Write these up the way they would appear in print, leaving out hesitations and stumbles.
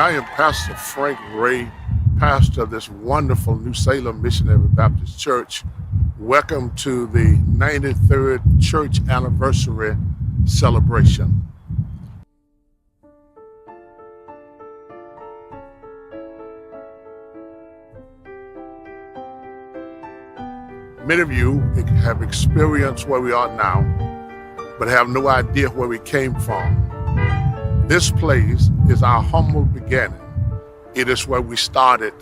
I am Pastor Frank Ray, pastor of this wonderful New Salem Missionary Baptist Church. Welcome to the 93rd church anniversary celebration. Many of you have experienced where we are now, but have no idea where we came from. This place is our humble beginning. It is where we started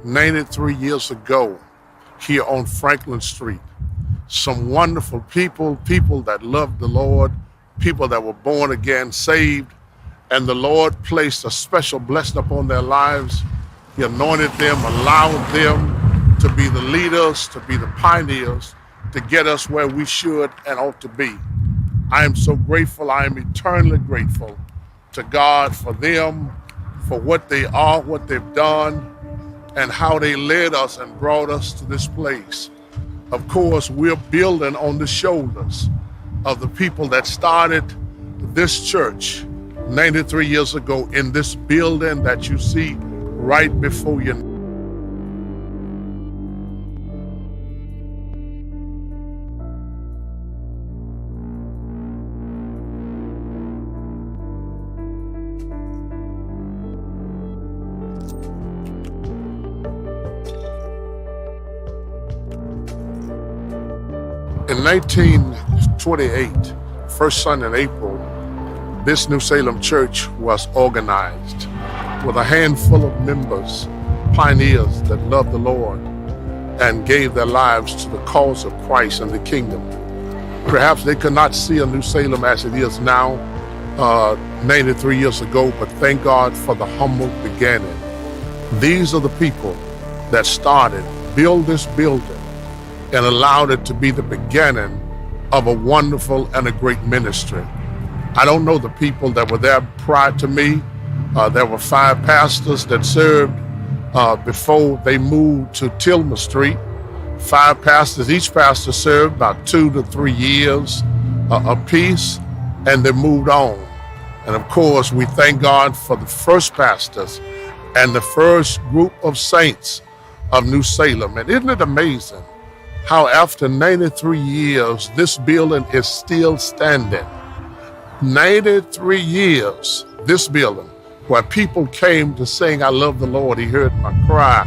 93 years ago here on Franklin Street. Some wonderful people that loved the Lord, people that were born again, saved, and the Lord placed a special blessing upon their lives. He anointed them, allowed them to be the leaders, to be the pioneers, to get us where we should and ought to be. I am so grateful. I am eternally grateful to God for them, for what they are, what they've done, and how they led us and brought us to this place. Of course, we're building on the shoulders of the people that started this church 93 years ago in this building that you see right before you. In 1928, first Sunday in April, this New Salem church was organized with a handful of members, pioneers that loved the Lord and gave their lives to the cause of Christ and the kingdom. Perhaps they could not see a New Salem as it is now, 93 years ago, but thank God for the humble beginning. These are the people that started, built this building, and allowed it to be the beginning of a wonderful and a great ministry. I don't know the people that were there prior to me. There were 5 pastors that served before they moved to Tillman Street. 5 pastors, each pastor served about 2 to 3 years apiece, and they moved on. And of course, we thank God for the first pastors and the first group of saints of New Salem. And isn't it amazing how after 93 years, this building is still standing? 93 years, this building, where people came to sing, "I love the Lord, He heard my cry."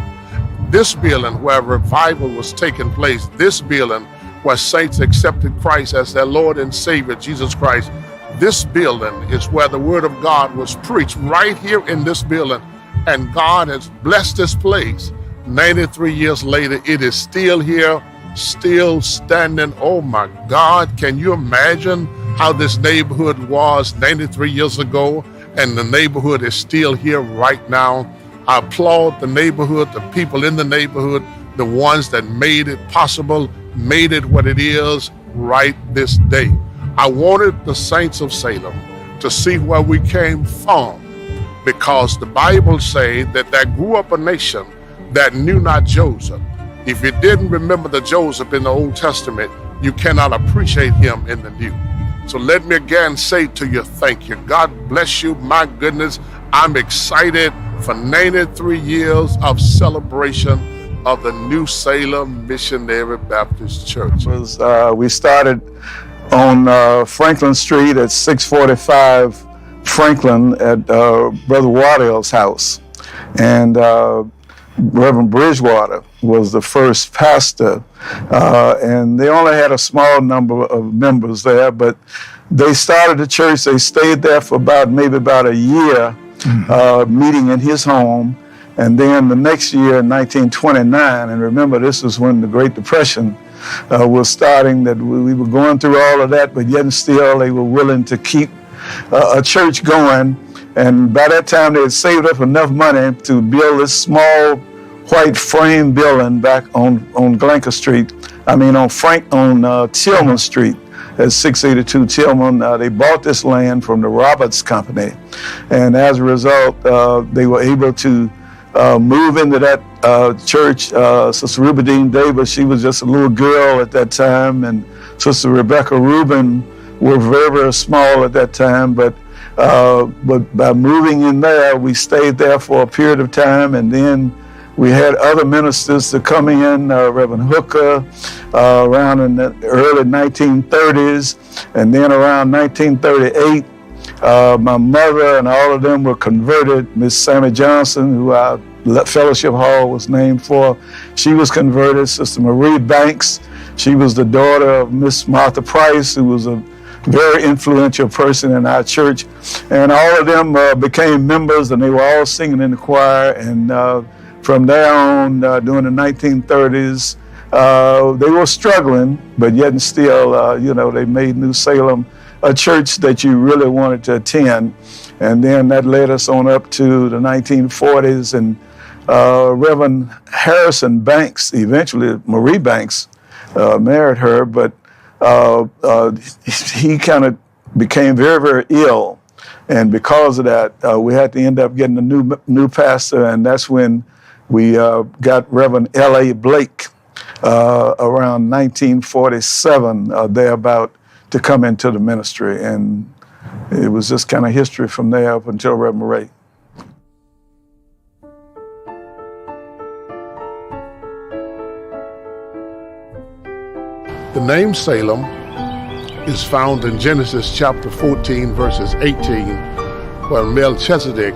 This building where revival was taking place, this building where saints accepted Christ as their Lord and Savior, Jesus Christ. This building is where the Word of God was preached, right here in this building, and God has blessed this place. 93 years later, it is still here, still standing. Oh my God, can you imagine how this neighborhood was 93 years ago, and the neighborhood is still here right now? I applaud the neighborhood, the people in the neighborhood, the ones that made it possible, made it what it is right this day. I wanted the saints of Salem to see where we came from, because the Bible says that there grew up a nation that knew not Joseph. If you didn't remember the Joseph in the Old Testament, you cannot appreciate him in the New. So let me again say to you, thank you. God bless you. My goodness, I'm excited for 93 years of celebration of the New Salem Missionary Baptist Church. We started on Franklin Street at 645 Franklin at Brother Waddell's house. And Reverend Bridgewater was the first pastor, and they only had a small number of members there, but they started the church. They stayed there for maybe about a year, meeting in his home, and then the next year, in 1929, and remember this is when the Great Depression was starting, that we were going through all of that, but yet still they were willing to keep a church going. And by that time, they had saved up enough money to build this small white frame building back on Glanker Street. On Tillman Street at 682 Tillman. They bought this land from the Roberts Company. And as a result, they were able to move into that church. Sister Rubadine Davis, she was just a little girl at that time. And Sister Rebecca Rubin were very, very small at that time. But But by moving in there, we stayed there for a period of time, and then we had other ministers to come in, Reverend Hooker, around in the early 1930s, and then around 1938, my mother and all of them were converted. Miss Sammy Johnson, who our fellowship hall was named for, she was converted. Sister Marie Banks, she was the daughter of Miss Martha Price, who was a very influential person in our church. And all of them became members, and they were all singing in the choir. And from there on, during the 1930s, they were struggling, but yet and still, they made New Salem a church that you really wanted to attend. And then that led us on up to the 1940s, and Reverend Harrison Banks, eventually Marie Banks, married her, but he kind of became very, very ill. And because of that, we had to end up getting a new pastor, and that's when we got Reverend L.A. Blake around 1947, thereabout, to come into the ministry. And it was just kind of history from there up until Reverend Ray. The name Salem is found in Genesis chapter 14, verses 18, where Melchizedek,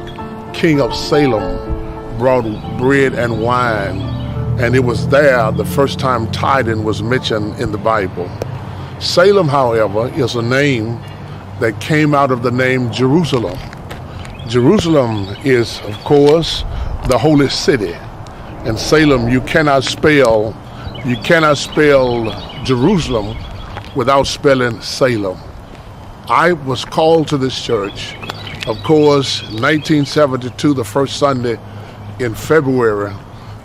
king of Salem, brought bread and wine, and it was there the first time tithing was mentioned in the Bible. Salem, however, is a name that came out of the name Jerusalem. Jerusalem is, of course, the holy city, and Salem, you cannot spell Jerusalem without spelling Salem. I was called to this church, of course, 1972, the first Sunday in February.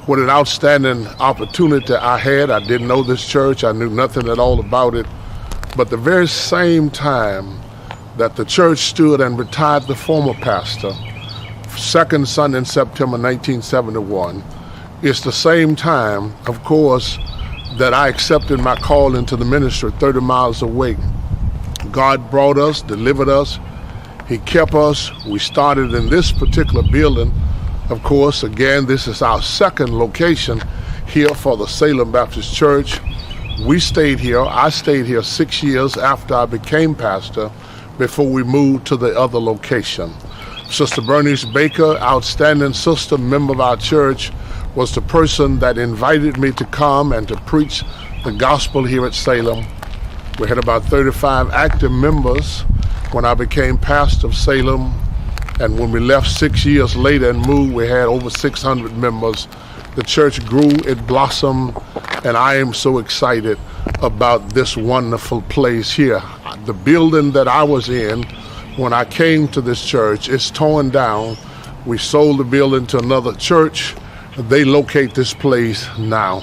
What an outstanding opportunity I had. I didn't know this church. I knew nothing at all about it. But the very same time that the church stood and retired the former pastor, second Sunday in September 1971, it's the same time, of course, that I accepted my call into the ministry 30 miles away. God brought us, delivered us, He kept us. We started in this particular building. Of course, again, this is our second location here for the Salem Baptist Church. We stayed here. I stayed here 6 years after I became pastor before we moved to the other location. Sister Bernice Baker, outstanding sister, member of our church, was the person that invited me to come and to preach the gospel here at Salem. We had about 35 active members when I became pastor of Salem, and when we left 6 years later and moved, we had over 600 members. The church grew, it blossomed, and I am so excited about this wonderful place here. The building that I was in when I came to this church is torn down. We sold the building to another church. They locate this place now.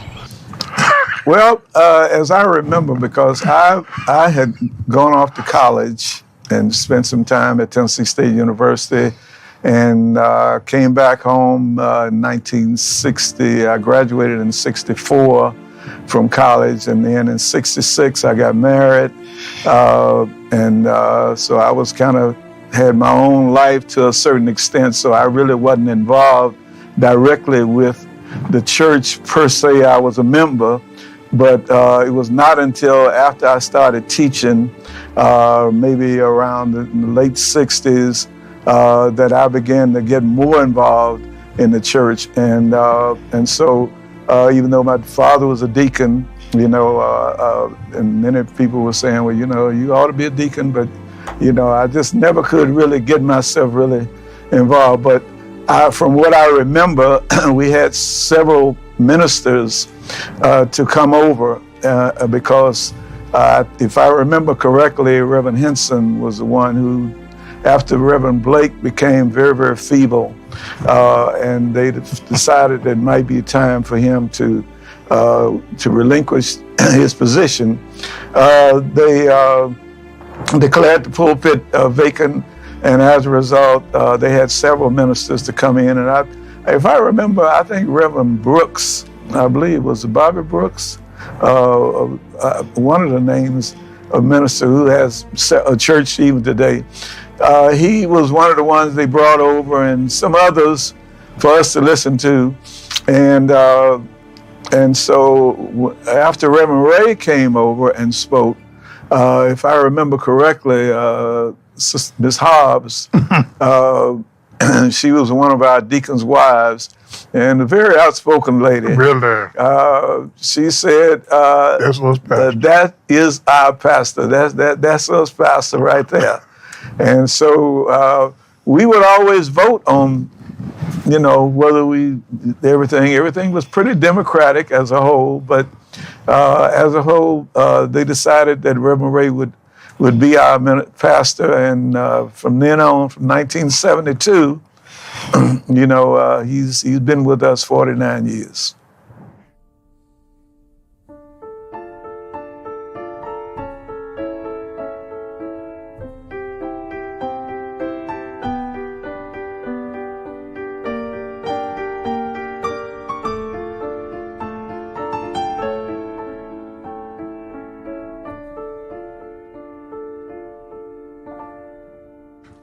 Well, as I remember, because I had gone off to college and spent some time at Tennessee State University, and came back home in 1960. I graduated in 64 from college, and then in 66 I got married, and so I was kind of had my own life to a certain extent, so I really wasn't involved directly with the church per se. I was a member, but it was not until after I started teaching, maybe around the late 60s, that I began to get more involved in the church. And so even though my father was a deacon, and many people were saying, well, you ought to be a deacon, but I just never could really get myself really involved. But from what I remember, we had several ministers to come over because if I remember correctly, Reverend Henson was the one who, after Reverend Blake became very, very feeble, and they decided it might be time for him to relinquish his position, they declared the pulpit vacant, and as a result, they had several ministers to come in. And if I remember, I think Reverend Brooks, I believe it was Bobby Brooks, one of the names of minister who has a church even today. he was one of the ones they brought over, and some others for us to listen to. And so after Reverend Ray came over and spoke, if I remember correctly, Miss Hobbs, she was one of our deacon's wives, and a very outspoken lady. Really? She said, That's us, Pastor. that is our pastor. That's us, pastor, right there. And so we would always vote on, whether everything was pretty democratic as a whole, but as a whole, they decided that Reverend Ray would be our pastor, and from then on, from 1972, he's been with us 49 years.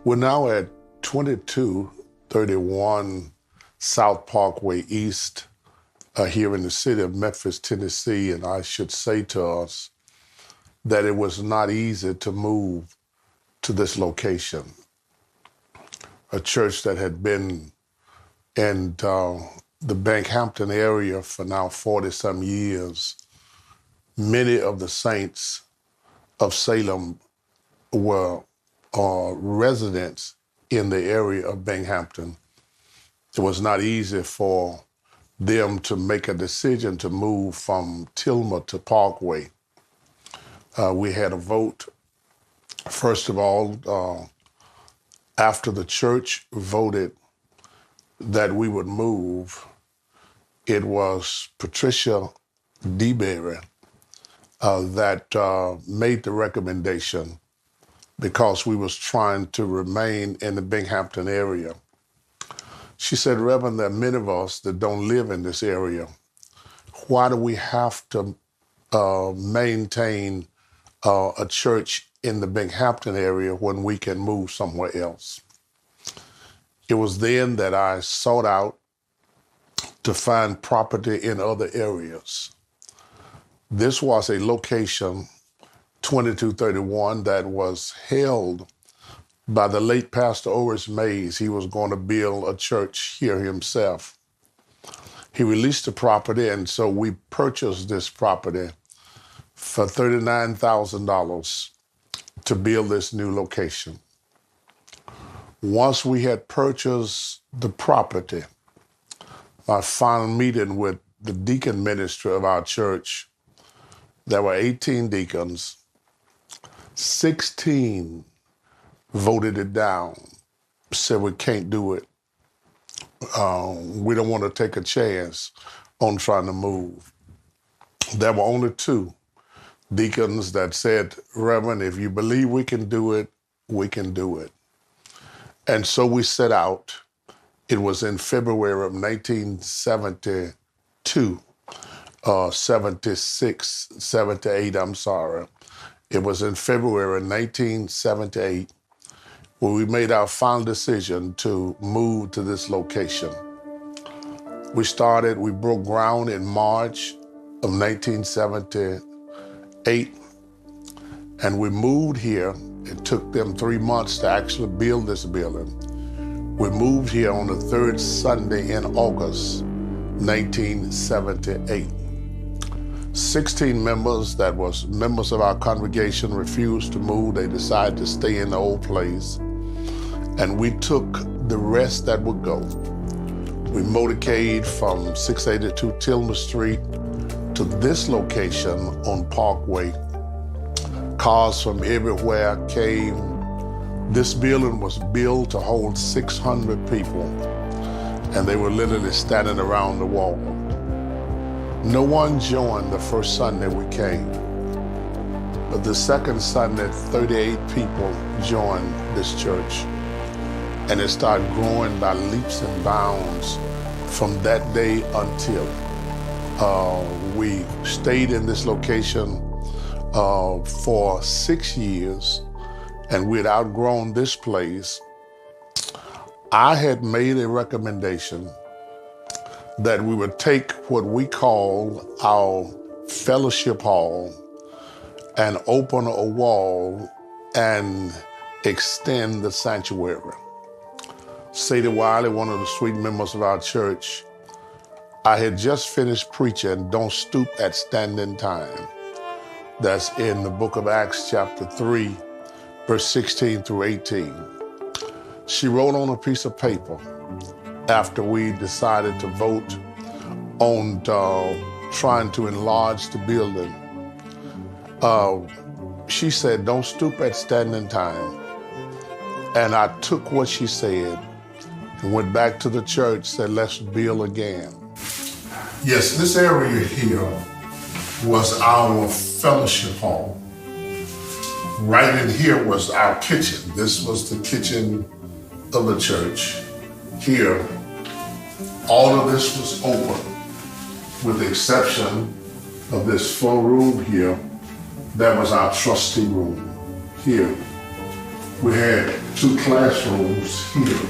We're now at 2231 South Parkway East here in the city of Memphis, Tennessee, and I should say to us that it was not easy to move to this location. A church that had been in the Binghamton area for now 40-some years. Many of the saints of Salem were residents in the area of Binghamton. It was not easy for them to make a decision to move from Tilma to Parkway. We had a vote, first of all, after the church voted that we would move. It was Patricia DeBerry that made the recommendation, because we was trying to remain in the Binghamton area. She said, Reverend, there are many of us that don't live in this area. Why do we have to maintain a church in the Binghamton area when we can move somewhere else? It was then that I sought out to find property in other areas. This was a location, 2231, that was held by the late Pastor Oris Mays. He was going to build a church here himself. He released the property, and so we purchased this property for $39,000 to build this new location. Once we had purchased the property, our final meeting with the deacon ministry of our church, there were 18 deacons. 16 voted it down, said we can't do it. We don't want to take a chance on trying to move. There were only 2 deacons that said, Reverend, if you believe we can do it, we can do it. And so we set out. It was in February of 1972, 78, I'm sorry. It was in February 1978 when we made our final decision to move to this location. We broke ground in March of 1978, and we moved here. It took them 3 months to actually build this building. We moved here on the 3rd Sunday in August 1978. 16 members that was members of our congregation refused to move. They decided to stay in the old place. And we took the rest that would go. We motorcade from 682 Tilma Street to this location on Parkway. Cars from everywhere came. This building was built to hold 600 people, and they were literally standing around the wall. No one joined the first Sunday we came, but the second Sunday, 38 people joined this church, and it started growing by leaps and bounds from that day until we stayed in this location for 6 years and we had outgrown this place, I had made a recommendation that we would take what we call our fellowship hall and open a wall and extend the sanctuary. Sadie Wiley, one of the sweet members of our church, I had just finished preaching Don't Stoop at Standing Time. That's in the book of Acts chapter 3, verse 16 through 18. She wrote on a piece of paper after we decided to vote on trying to enlarge the building. She said, don't stoop at standing time. And I took what she said and went back to the church, said, let's build again. Yes, this area here was our fellowship hall. Right in here was our kitchen. This was the kitchen of the church. Here, all of this was open, with the exception of this full room here. That was our trustee room. Here, we had 2 classrooms here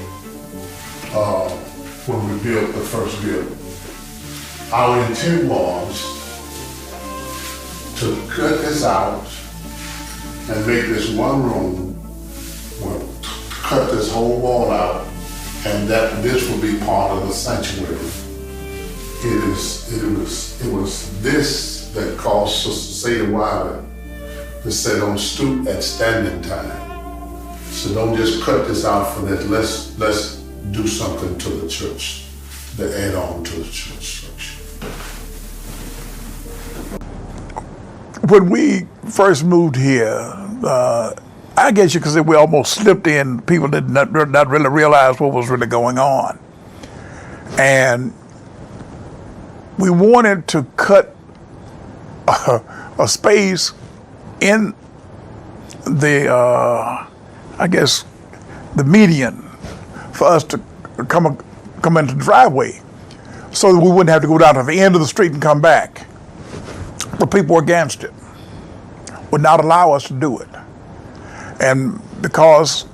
when we built the first building. Our intent was to cut this out and make this one room, cut this whole wall out, and that this would be part of the sanctuary. It was this that caused Sister Sadie Wiley to say, don't stoop at standing time. So don't just cut this out for this. Let's do something to the church, to add on to the church structure. When we first moved here, I guess you could say we almost slipped in. People did not really realize what was really going on. And we wanted to cut a space in the, I guess, the median for us to come into the driveway so that we wouldn't have to go down to the end of the street and come back. But people were against it, would not allow us to do it. And because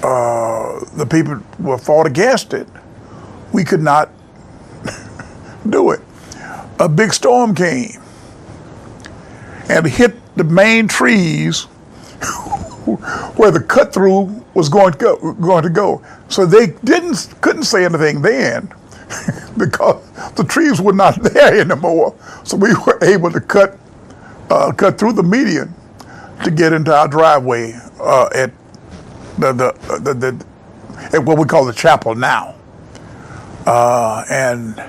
the people were fought against it, we could not do it. A big storm came and hit the main trees where the cut through was going to go. So they couldn't say anything then because the trees were not there anymore. So we were able to cut through the median to get into our driveway at at what we call the chapel now. And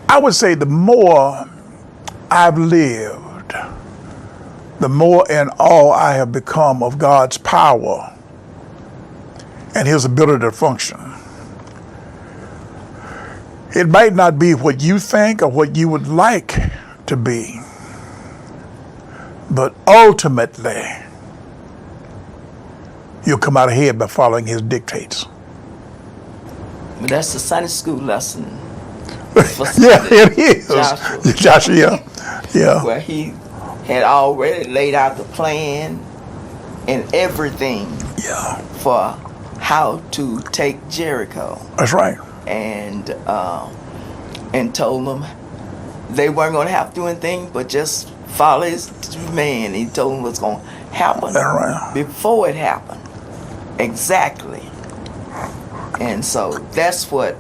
I would say the more I've lived, the more in awe I have become of God's power and His ability to function. It might not be what you think or what you would like to be, but ultimately, you'll come out ahead by following His dictates. But that's the Sunday school lesson. Yeah, it is. Joshua, yeah. where he had already laid out the plan and everything for how to take Jericho. That's right. And told them they weren't going to have to do anything but just follow His man. He told them what's going to happen before it happened. Exactly. And so that's what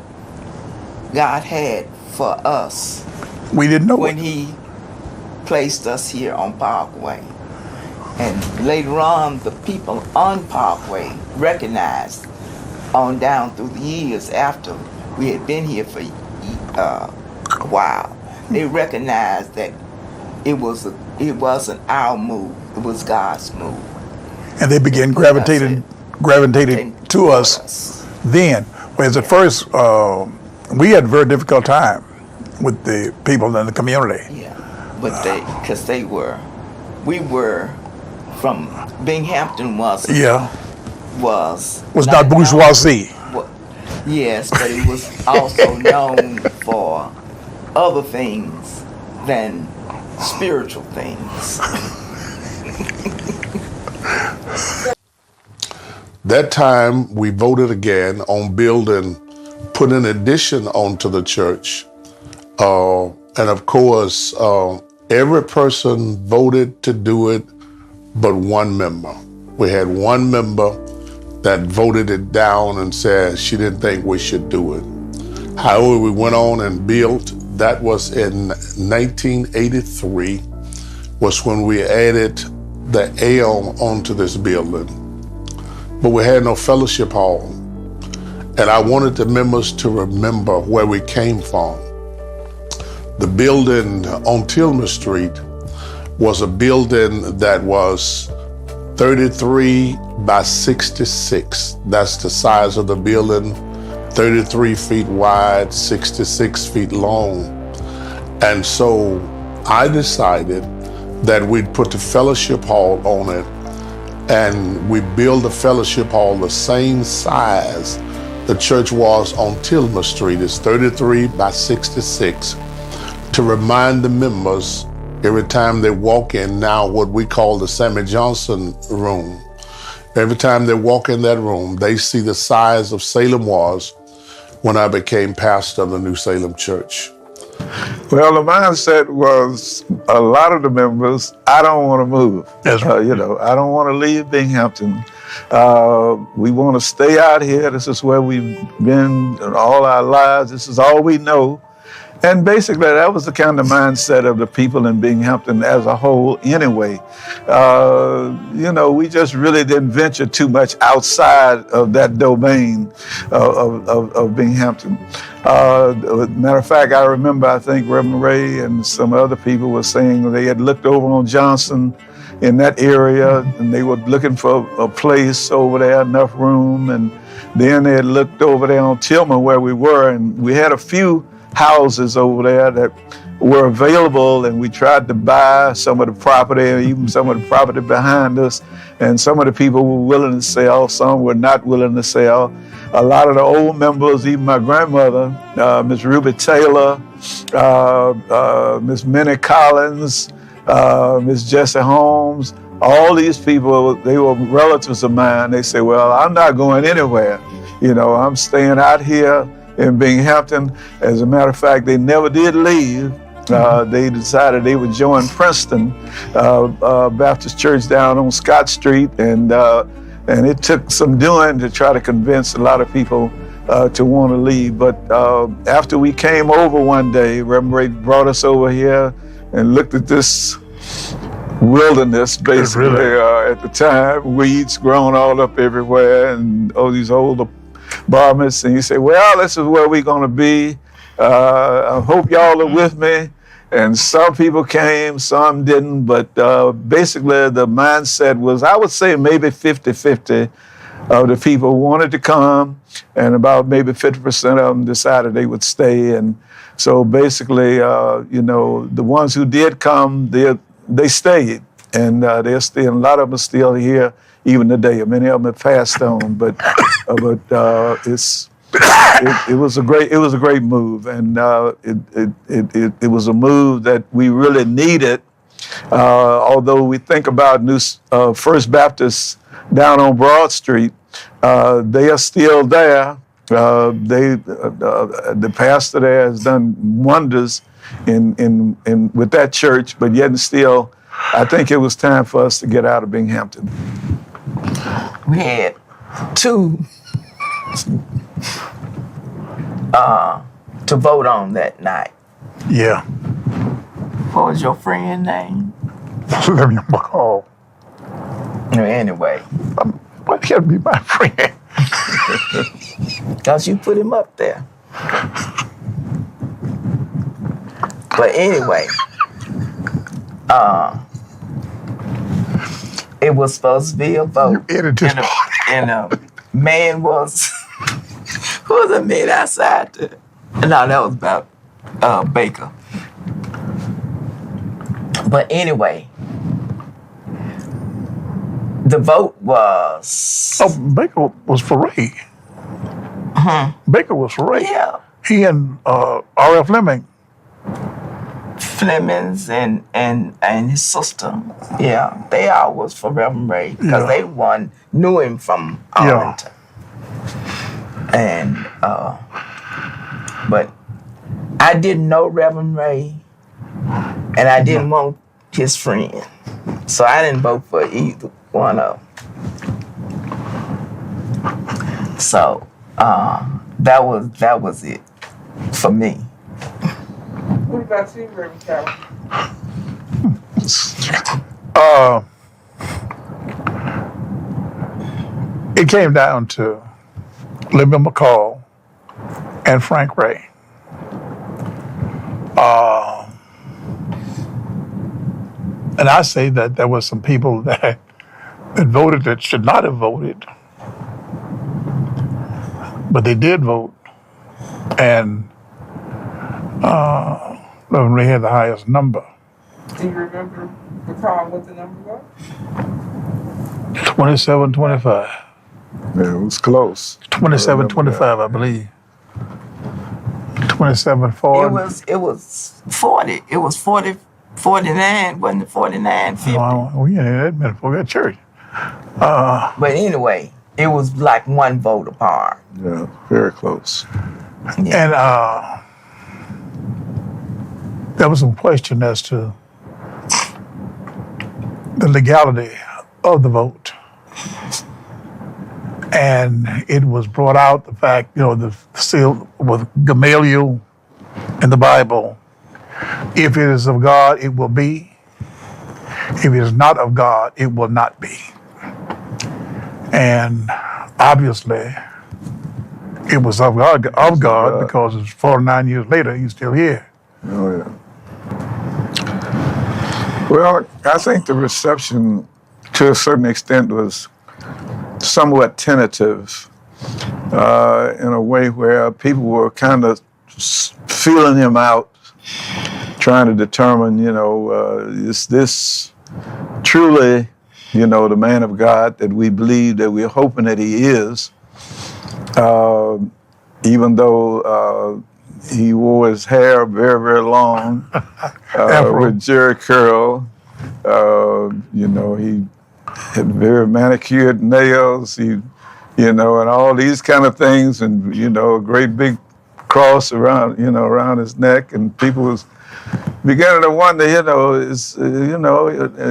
God had for us. We didn't know when He placed us here on Parkway. And later on, the people on Parkway recognized on down through the years after we had been here for a while, they recognized that it wasn't our move, it was God's move. And they began gravitating to us then. Whereas at first, we had a very difficult time with the people in the community. Yeah, but we were from Binghamton was not bourgeoisie. Yes, but it was also known for other things than spiritual things. That time we voted again on building, put an addition onto the church. And of course, every person voted to do it but one member. We had one member that voted it down and said she didn't think we should do it. However, we went on and built. That was in 1983, was when we added the L onto this building. But we had no fellowship hall. And I wanted the members to remember where we came from. The building on Tillman Street was a building that was 33 by 66. That's the size of the building, 33 feet wide, 66 feet long. And so I decided that we'd put the fellowship hall on it, and we built the fellowship hall the same size the church was on Tillman Street. It's 33 by 66, to remind the members every time they walk in now what we call the Sammy Johnson room. Every time they walk in that room, they see the size of Salem was when I became pastor of the New Salem Church. Well, the mindset was a lot of the members, I don't want to move. That's right. I don't want to leave Binghamton. We want to stay out here. This is where we've been all our lives. This is all we know. And basically, that was the kind of mindset of the people in Binghamton as a whole anyway. We just really didn't venture too much outside of that domain of Binghamton. Matter of fact, I remember, I think Reverend Ray and some other people were saying they had looked over on Johnson in that area, and they were looking for a place over there, enough room, and then they had looked over there on Tillman where we were, and we had a few houses over there that were available, and we tried to buy some of the property, and even some of the property behind us, and some of the people were willing to sell, some were not willing to sell. A lot of the old members, even my grandmother, Miss Ruby Taylor, Miss Minnie Collins, Miss Jessie Holmes, all these people, they were relatives of mine. They said, well, I'm not going anywhere. I'm staying out here in Binghamton. As a matter of fact, they never did leave. They decided they would join Princeton Baptist Church down on Scott Street, and it took some doing to try to convince a lot of people to want to leave. But after we came over one day, Reverend Ray brought us over here and looked at this wilderness, basically, at the time, weeds growing all up everywhere, and all these old apartments, and you say, well, this is where we're going to be. I hope y'all are with me. And some people came, some didn't, but basically the mindset was, I would say maybe 50-50 of the people wanted to come, and about maybe 50% of them decided they would stay. And so basically, the ones who did come, they stayed, and they're still, a lot of them are still here even today. Many of them have passed on, but it was a great move, and it was a move that we really needed. Although we think about First Baptist down on Broad Street, they are still there. The pastor there has done wonders in with that church, but yet and still, I think it was time for us to get out of Binghamton. We had two to vote on that night. Yeah. What was your friend's name? Let me recall. Anyway. What can be my friend? Because you put him up there. But anyway, it was supposed to be a vote. And a man was, who was a man outside? No, that was about Baker. But anyway, the vote was... Oh, Baker was for Ray. Baker was for Ray. Yeah. He and R.F. Fleming. Flemings and his sister. Yeah, they all was for Reverend Ray because they knew him from Arlington. And but I didn't know Reverend Ray, and I didn't want his friend, so I didn't vote for either one of them. So that was it for me. What about you, Reverend Carol? It came down to Libby McCall and Frank Ray. And I say that there were some people that voted that should not have voted, but they did vote, and Reverend Ray had the highest number. Do you recall what the number was? 27-25. Yeah, it was close. 27-25, I believe. 27-40. It was 40. It was 40, 49, wasn't it 49, 50? Oh, yeah, that meant for that church. But anyway, it was like one vote apart. Yeah, very close. Yeah. And there was some question as to the legality of the vote. And it was brought out the fact, the seal with Gamaliel in the Bible. If it is of God, it will be. If it is not of God, it will not be. And obviously, it was of God, because it's 49 years later, he's still here. Oh, yeah. Well, I think the reception, to a certain extent, was somewhat tentative in a way where people were kind of feeling him out, trying to determine, is this truly, the man of God that we believe, that we're hoping that he is, even though he wore his hair very, very long, with jerry curl. He had very manicured nails. He, and all these kind of things, and a great big cross around, around his neck, and people was beginning to wonder,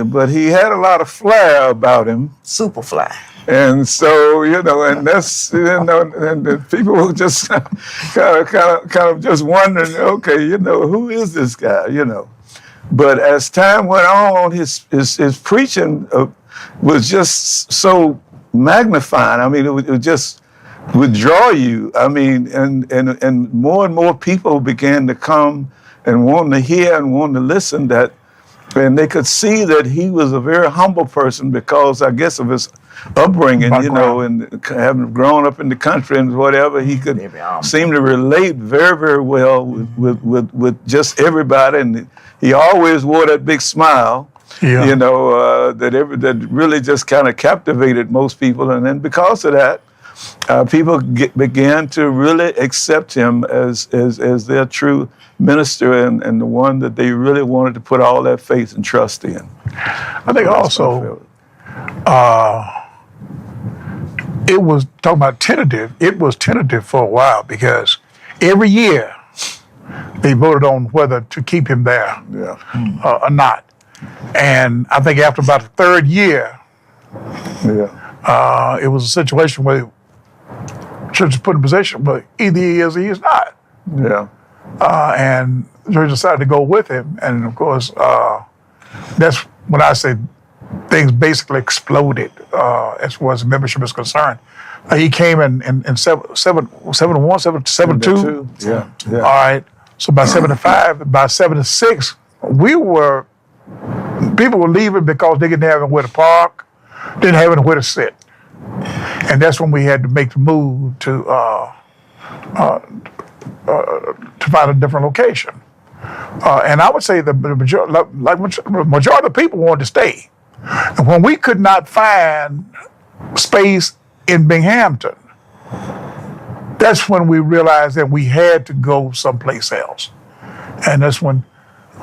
but he had a lot of flair about him. Super fly. And so, and that's, and people were just kind of just wondering, okay, who is this guy, But as time went on, his preaching was just so magnifying. I mean, it would just would draw you. I mean, and more people began to come and wanting to hear and wanting to listen, and they could see that he was a very humble person because, I guess, of his upbringing, and having grown up in the country and whatever, he could seem to relate very, very well with just everybody, and he always wore that big smile, that really just kind of captivated most people, and then because of that, people began to really accept him as their true minister and the one that they really wanted to put all their faith and trust in. I think also, it was talking about tentative. It was tentative for a while because every year they voted on whether to keep him there or not. And I think after about the third year, it was a situation where the church was put in position, but either he is or he is not. Yeah. And the church decided to go with him. And of course, that's when I say things basically exploded as far as membership is concerned. He came in 71, 72. Yeah. All right. So by 75, by 76, people were leaving because they didn't have anywhere to park, didn't have anywhere to sit. And that's when we had to make the move to find a different location. And I would say the majority of the people wanted to stay. And when we could not find space in Binghamton, that's when we realized that we had to go someplace else. And that's when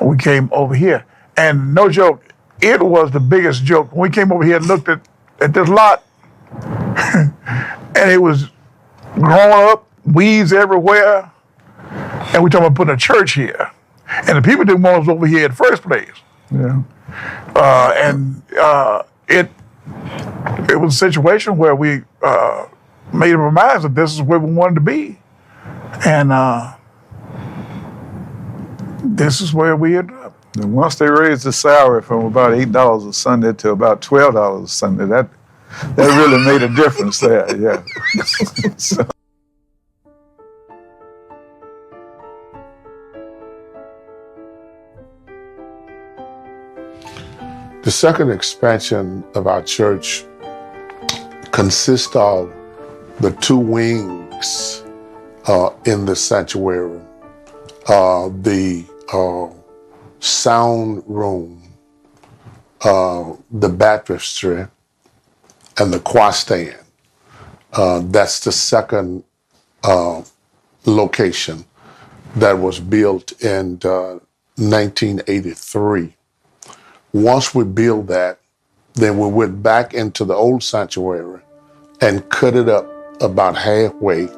we came over here. And no joke, it was the biggest joke. When we came over here and looked at this lot, and it was grown up, weeds everywhere, and we talking about putting a church here. And the people didn't want us over here in the first place. Yeah. It was a situation where we made up our minds that this is where we wanted to be. And this is where we ended up. And once they raised the salary from about $8 a Sunday to about $12 a Sunday, that really made a difference there, yeah. So. The second expansion of our church consists of the two wings in the sanctuary, the sound room, the baptistry, and the choir stand. That's the second location that was built in 1983. Once we built that, then we went back into the old sanctuary and cut it up about halfway,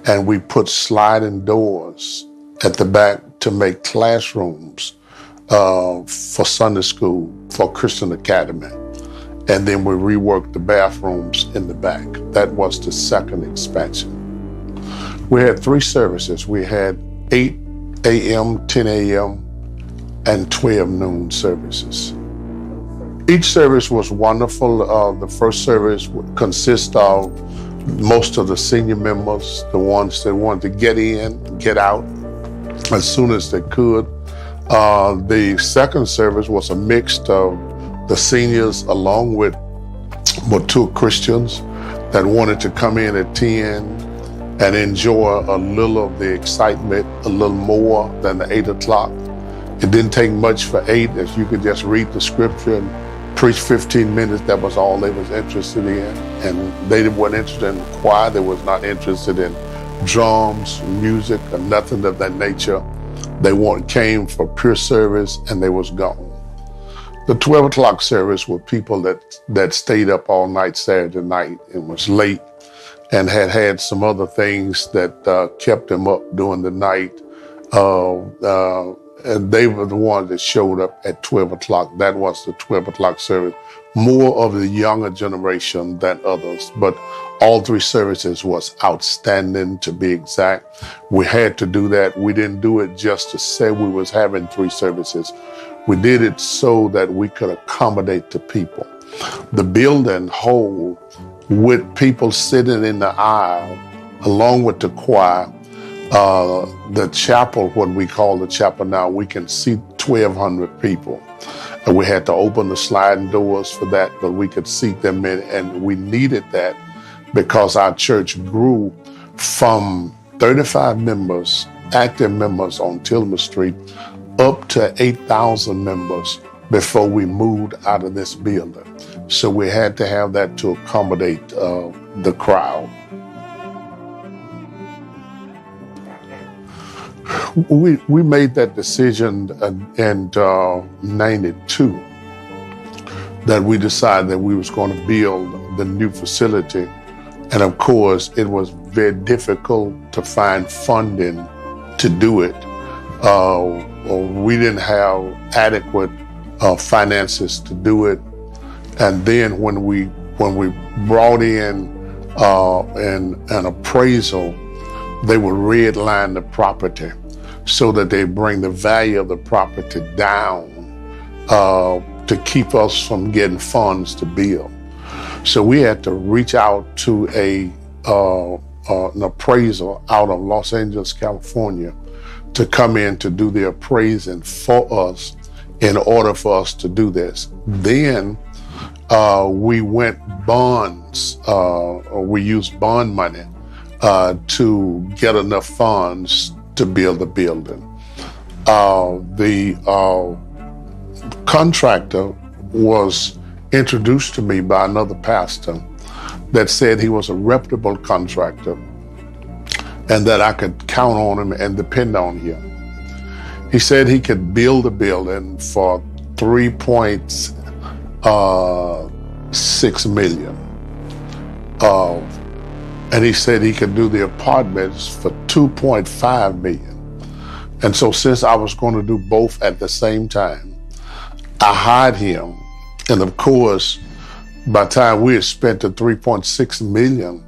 and we put sliding doors at the back to make classrooms for Sunday school, for Christian Academy. And then we reworked the bathrooms in the back. That was the second expansion. We had 3 services. We had 8 a.m., 10 a.m., and 12 noon services. Each service was wonderful. The first service would consist of most of the senior members, the ones that wanted to get in, get out as soon as they could. The second service was a mix of the seniors along with mature Christians that wanted to come in at 10 and enjoy a little of the excitement, a little more than the 8 o'clock. It didn't take much for 8, as you could just read the scripture and preach 15 minutes. That was all they was interested in. And they weren't interested in choir. They was not interested in drums, music, or nothing of that nature. They came for pure service, and they was gone. The 12 o'clock service were people that stayed up all night Saturday night and was late and had some other things that kept them up during the night. And they were the ones that showed up at 12 o'clock. That was the 12 o'clock service. More of the younger generation than others, but all 3 services was outstanding, to be exact. We had to do that. We didn't do it just to say we was having 3 services. We did it so that we could accommodate the people. The building whole, with people sitting in the aisle, along with the choir, the chapel, what we call the chapel now, we can seat 1,200 people. And we had to open the sliding doors for that, but we could seat them in, and we needed that because our church grew from 35 members, active members on Tillman Street, up to 8,000 members before we moved out of this building. So we had to have that to accommodate the crowd. We made that decision in 92 that we decided that we was going to build the new facility. And of course, it was very difficult to find funding to do it. We didn't have adequate finances to do it. And then when we brought in an appraisal, they would redline the property so that they bring the value of the property down to keep us from getting funds to build. So we had to reach out to an appraiser out of Los Angeles, California, to come in to do the appraising for us in order for us to do this. Then we went bonds, or we used bond money to get enough funds to build the building. The contractor was introduced to me by another pastor that said he was a reputable contractor and that I could count on him and depend on him. He said he could build a building for $3.6 million. And he said he could do the apartments for $2.5 million. And so since I was going to do both at the same time, I hired him. And of course, by the time we had spent the $3.6 million,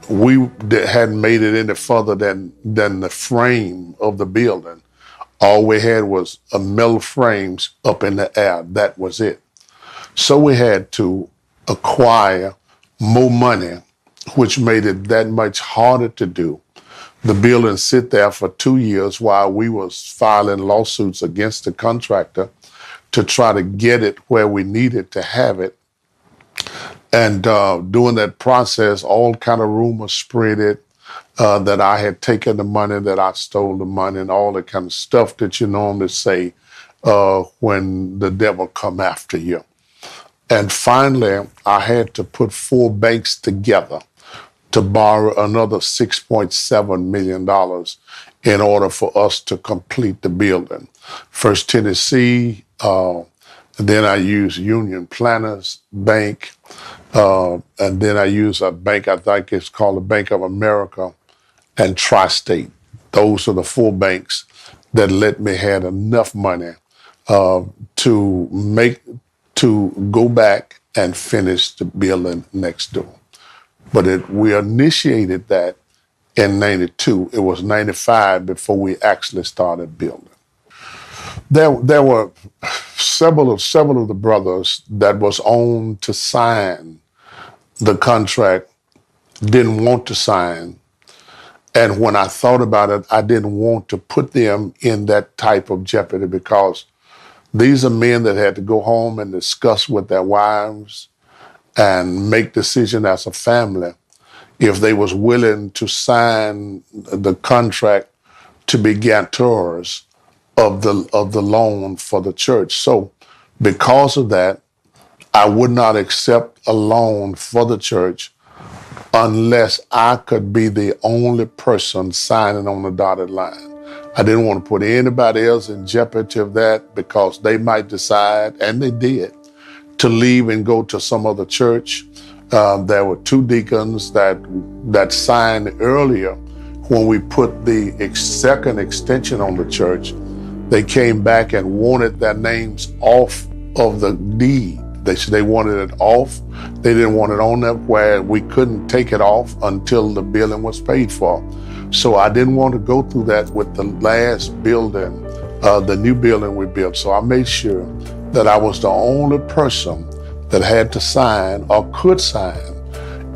we hadn't made it any further than the frame of the building. All we had was a metal frames up in the air. That was it. So we had to acquire more money, which made it that much harder to do. The building sit there for 2 years while we was filing lawsuits against the contractor to try to get it where we needed to have it. And during that process, all kind of rumors spread it, that I had taken the money, that I stole the money, and all the kind of stuff that you normally say when the devil come after you. And finally, I had to put 4 banks together to borrow another $6.7 million in order for us to complete the building. First Tennessee, then I used Union Planners Bank, and then I used a bank, I think it's called the Bank of America, and Tri-State. Those are the 4 banks that let me have enough money to go back and finish the building next door. But we initiated that in 92. It was 95 before we actually started building. There were several of the brothers that was on to sign the contract, didn't want to sign. And when I thought about it, I didn't want to put them in that type of jeopardy, because these are men that had to go home and discuss with their wives and make decisions as a family if they was willing to sign the contract to be guarantors of the loan for the church. So because of that, I would not accept a loan for the church unless I could be the only person signing on the dotted line. I didn't want to put anybody else in jeopardy of that, because they might decide, and they did, to leave and go to some other church. There were 2 deacons that signed earlier when we put the second extension on the church. They came back and wanted their names off of the deed. They wanted it off. They didn't want it on there where we couldn't take it off until the building was paid for. So I didn't want to go through that with the last building, the new building we built. So I made sure that I was the only person that had to sign or could sign.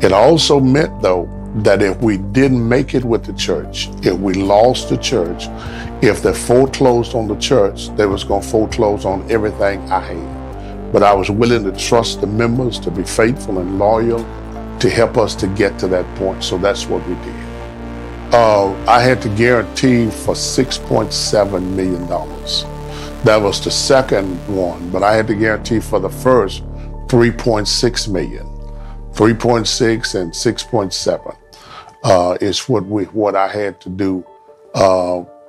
It also meant, though, that if we didn't make it with the church, if we lost the church, if they foreclosed on the church, they was going to foreclose on everything I had. But I was willing to trust the members to be faithful and loyal to help us to get to that point. So that's what we did. I had to guarantee for $6.7 million. That was the second one, but I had to guarantee for the first $3.6 million. 3.6 and 6.7 is what I had to do.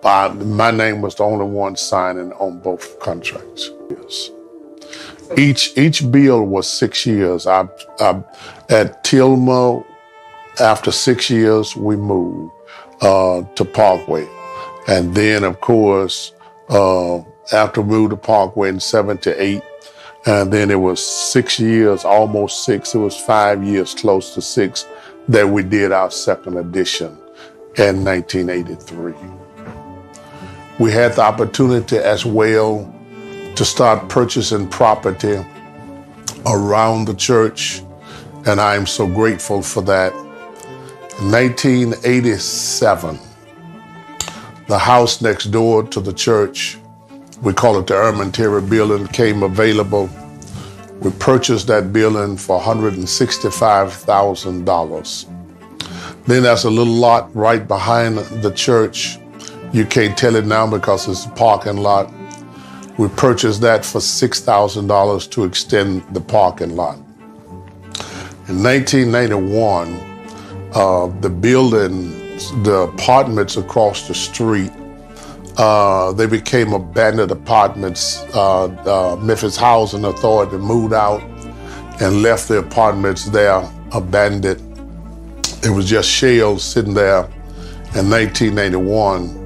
My name was the only one signing on both contracts. Yes. Each bill was 6 years. At Tilma, after 6 years, we moved to Parkway. And then, of course, after we moved to Parkway in 78, and then it was 6 years, almost 6, it was 5 years, close to 6, that we did our second edition in 1983. We had the opportunity as well to start purchasing property around the church, and I am so grateful for that. In 1987, the house next door to the church, we call it the Ermentary building, came available. We purchased that building for $165,000. Then there's a little lot right behind the church. You can't tell it now because it's a parking lot. We purchased that for $6,000 to extend the parking lot. In 1991, the building, the apartments across the street They became abandoned apartments. Memphis Housing Authority moved out and left the apartments there abandoned. It was just shells sitting there in 1981.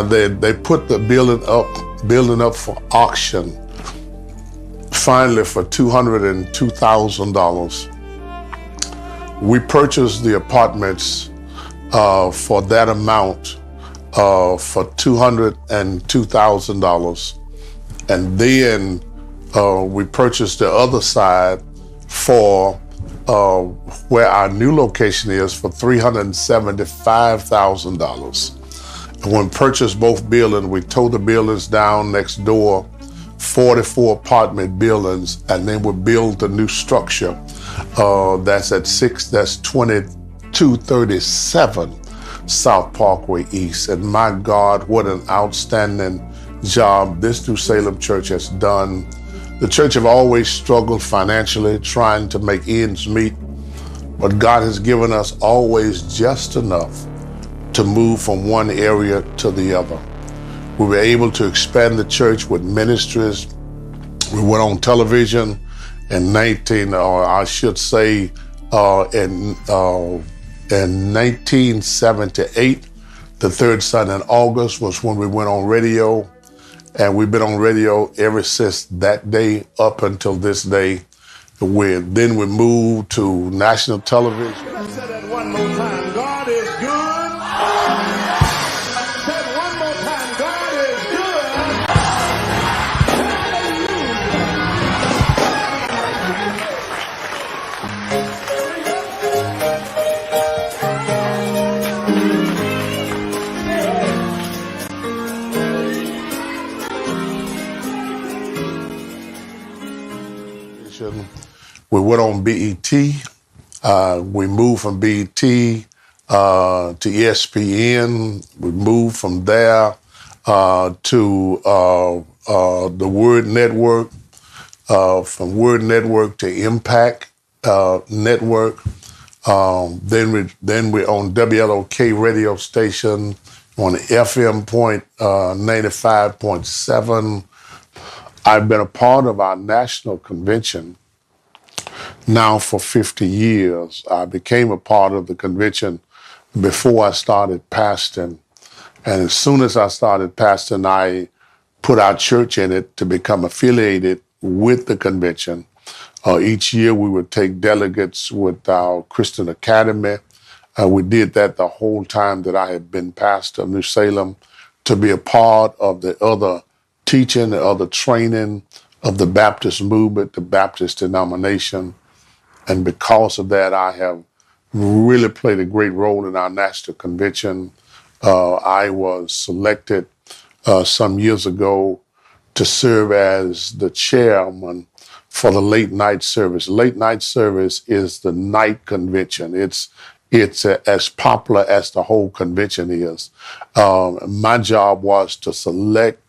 They put the building up for auction, finally for $202,000. We purchased the apartments for that amount for $202,000. And then we purchased the other side for where our new location is for $375,000. And when we purchased both buildings, we tore the buildings down next door, 44 apartment buildings, and then we built a new structure that's 2237 South Parkway East. And my God, what an outstanding job this New Salem Church has done. The church have always struggled financially, trying to make ends meet, but God has given us always just enough to move from one area to the other. We were able to expand the church with ministries. We went on television in 1978. The third Sunday in August was when we went on radio. And we've been on radio ever since that day up until this day. Then we moved to national television. I said that one more time. God is good. Said one more time. God is good. We went on BET. We moved from BET to ESPN. We moved from there to the Word Network, from Word Network to Impact Network. Then we on WLOK radio station on the FM 95.7. I've been a part of our national convention now for 50 years. I became a part of the convention before I started pastoring. And as soon as I started pastoring, I put our church in it to become affiliated with the convention. Each year we would take delegates with our Christian Academy. We did that the whole time that I had been pastor of New Salem, to be a part of the other teaching, the other training of the Baptist movement, the Baptist denomination. And because of that, I have really played a great role in our national convention. I was selected some years ago to serve as the chairman for the late night service. Late night service is the night convention. It's as popular as the whole convention is. My job was to select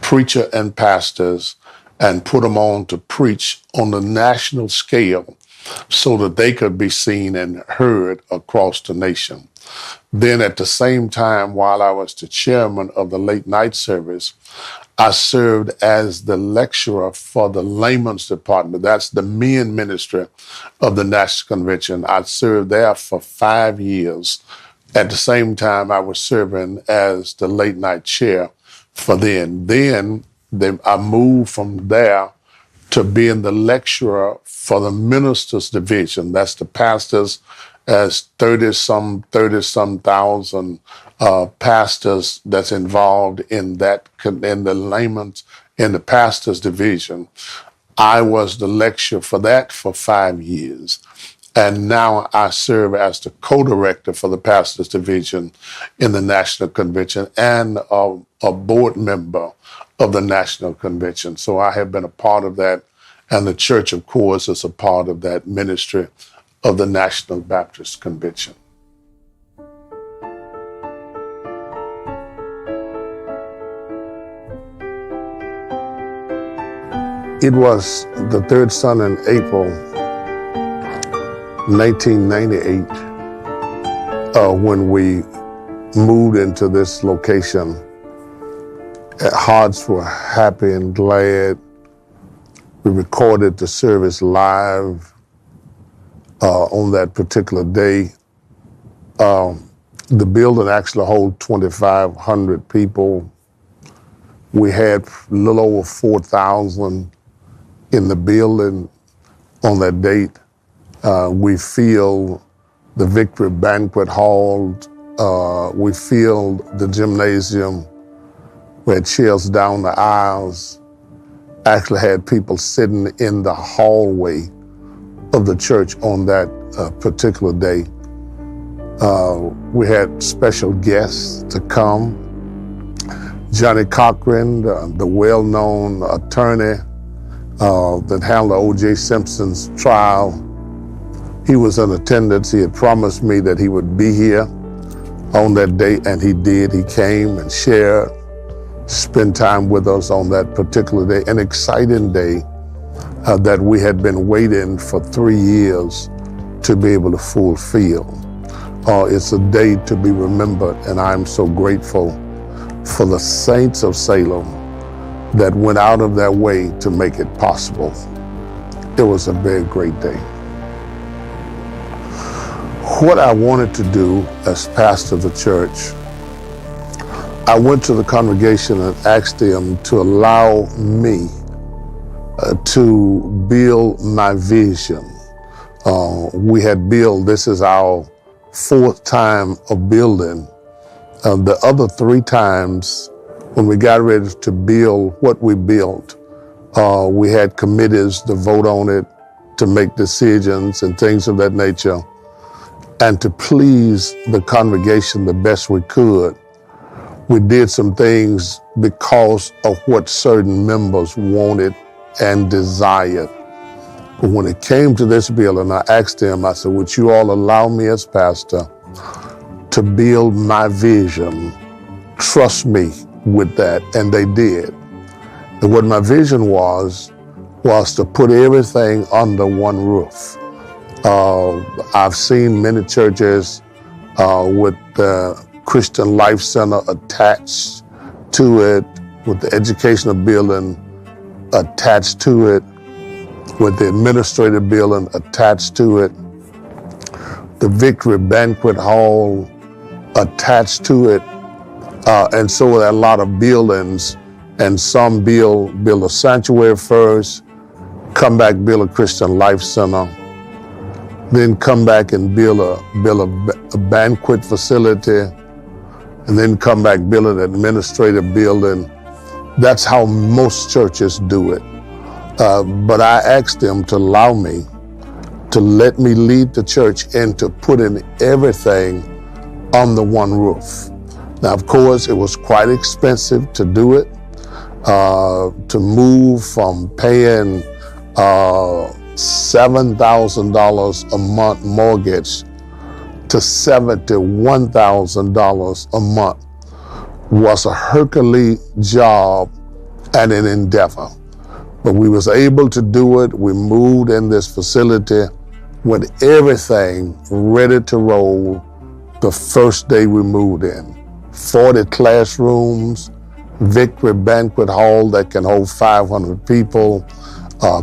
preacher and pastors and put them on to preach on the national scale so that they could be seen and heard across the nation. Then at the same time, while I was the chairman of the late night service, I served as the lecturer for the layman's department. That's the men ministry of the National Convention. I served there for 5 years. At the same time, I was serving as the late night chair for them. Then I moved from there to being the lecturer for the ministers division. That's the pastors, as 30-some thousand pastors that's involved in that, in the layman's, in the pastors division. I was the lecturer for that for 5 years. And now I serve as the co-director for the pastors division in the National Convention and a board member of the National Convention. So I have been a part of that. And the church, of course, is a part of that ministry of the National Baptist Convention. It was the third Sunday in April 1998 when we moved into this location. Hearts were happy and glad. We recorded the service live on that particular day. The building actually holds 2,500 people. We had a little over 4,000 in the building on that date. We filled the Victory Banquet Hall. We filled the gymnasium. We had chairs down the aisles. Actually had people sitting in the hallway of the church on that particular day. We had special guests to come. Johnny Cochran, the well-known attorney that handled O.J. Simpson's trial, he was in attendance. He had promised me that he would be here on that day, and he did. He came and shared, spent time with us on that particular day, an exciting day that we had been waiting for 3 years to be able to fulfill. It's a day to be remembered, and I'm so grateful for the saints of Salem that went out of their way to make it possible. It was a very great day. What I wanted to do as pastor of the church, I went to the congregation and asked them to allow me to build my vision. We had built, this is our 4th time of building. The other 3 times when we got ready to build what we built, we had committees to vote on it, to make decisions and things of that nature, and to please the congregation the best we could. We did some things because of what certain members wanted and desired. But when it came to this building, I asked them, I said, would you all allow me as pastor to build my vision? Trust me with that. And they did. And what my vision was to put everything under one roof. I've seen many churches with the Christian Life Center attached to it, with the educational building attached to it, with the administrative building attached to it, the Victory Banquet Hall attached to it, and so there are a lot of buildings, and some build a sanctuary first, come back, build a Christian Life Center, then come back and build a banquet facility, and then come back, build an administrative building. That's how most churches do it. But I asked them to allow me to let me lead the church into putting everything under one roof. Now, of course, it was quite expensive to do it, to move from paying $7,000 a month mortgage to $71,000 a month was a Herculean job and an endeavor. But we was able to do it. We moved in this facility with everything ready to roll the first day we moved in. 40 classrooms, Victory Banquet Hall that can hold 500 people,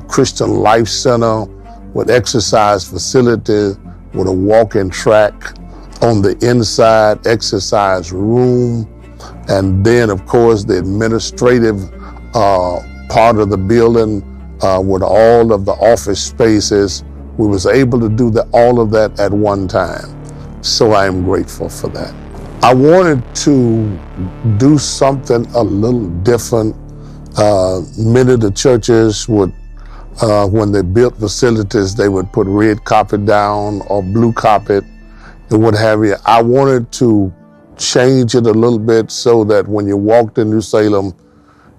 Christian Life Center with exercise facilities, with a walking track on the inside, exercise room, and then, of course, the administrative part of the building with all of the office spaces. We was able to do all of that at one time. So I am grateful for that. I wanted to do something a little different. Many of the churches would, when they built facilities, they would put red carpet down or blue carpet and what have you. I wanted to change it a little bit so that when you walked in New Salem,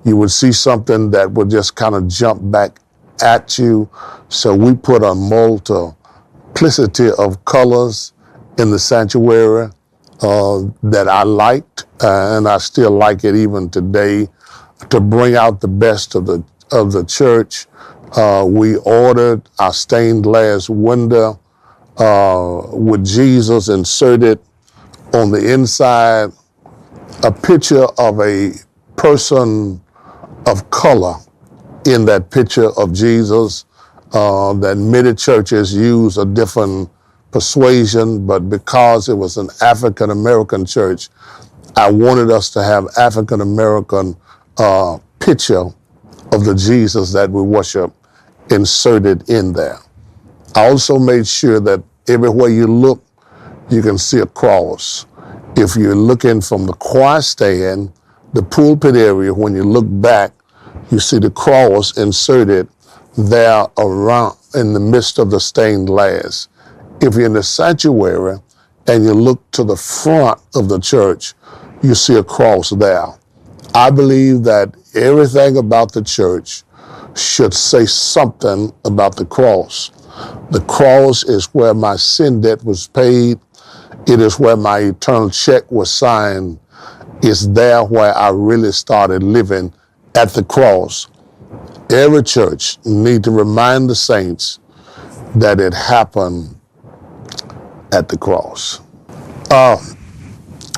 you would see something that would just kind of jump back at you. So we put a multiplicity of colors in the sanctuary that I liked, and I still like it even today, to bring out the best of the church. We ordered our stained glass window with Jesus inserted on the inside, a picture of a person of color in that picture of Jesus. That many churches use a different persuasion, but because it was an African American church, I wanted us to have African American picture of the Jesus that we worship inserted in there. I also made sure that everywhere you look, you can see a cross. If you're looking from the choir stand, the pulpit area, when you look back, you see the cross inserted there around in the midst of the stained glass. If you're in the sanctuary and you look to the front of the church, you see a cross there. I believe that everything about the church should say something about the cross. The cross is where my sin debt was paid. It is where my eternal check was signed. It's there where I really started living, at the cross. Every church need to remind the saints that it happened at the cross.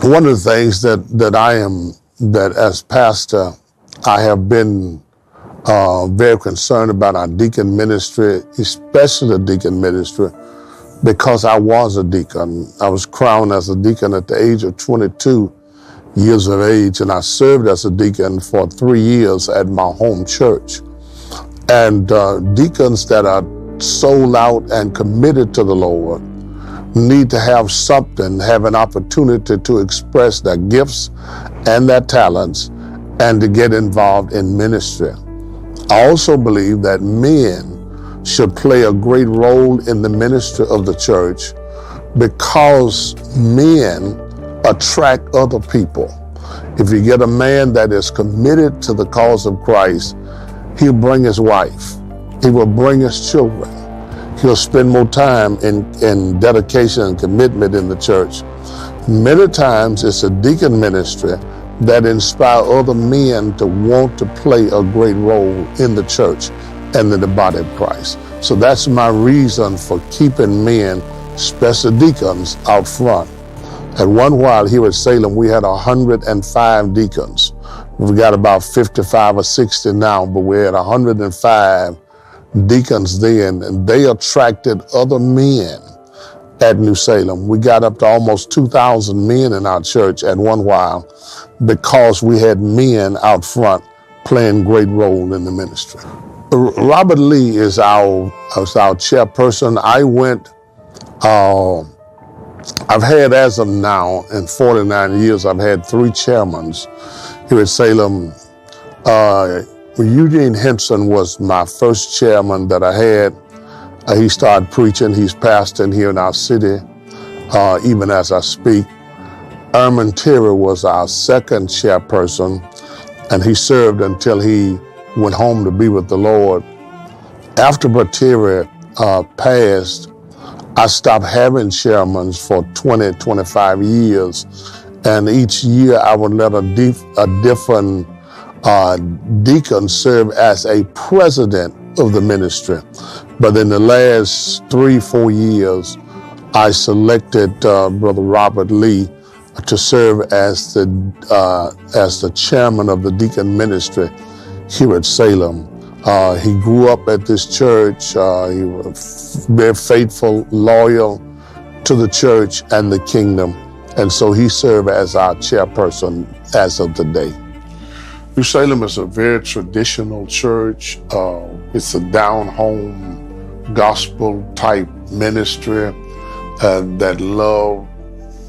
One of the things that as pastor, I have been very concerned about our deacon ministry, especially the deacon ministry, because I was a deacon. I was crowned as a deacon at the age of 22 years of age, and I served as a deacon for 3 years at my home church. And deacons that are sold out and committed to the Lord need to have something, have an opportunity to express their gifts and their talents and to get involved in ministry. I also believe that men should play a great role in the ministry of the church, because men attract other people. If you get a man that is committed to the cause of Christ, he'll bring his wife. He will bring his children. He'll spend more time in dedication and commitment in the church. Many times it's a deacon ministry that inspire other men to want to play a great role in the church and in the body of Christ. So that's my reason for keeping men, especially deacons, out front. At one while here at Salem, we had 105 deacons. We've got about 55 or 60 now, but we had 105 deacons then, and they attracted other men at New Salem. We got up to almost 2,000 men in our church at one while, because we had men out front playing great role in the ministry. Robert Lee is our chairperson. I've had, as of now, in 49 years, I've had 3 chairmen here at Salem. Eugene Henson was my first chairman that I had. He started preaching. He's pastoring here in our city, even as I speak. Erman Terry was our second chairperson, and he served until he went home to be with the Lord. After Terry passed, I stopped having chairmen for 20, 25 years. And each year I would let a different deacon serve as a president of the ministry. But in the last 3-4 years, I selected Brother Robert Lee to serve as the chairman of the deacon ministry here at Salem. He grew up at this church. He was very faithful, loyal to the church and the kingdom. And so he served as our chairperson as of today. New Salem is a very traditional church. It's a down-home gospel type ministry that love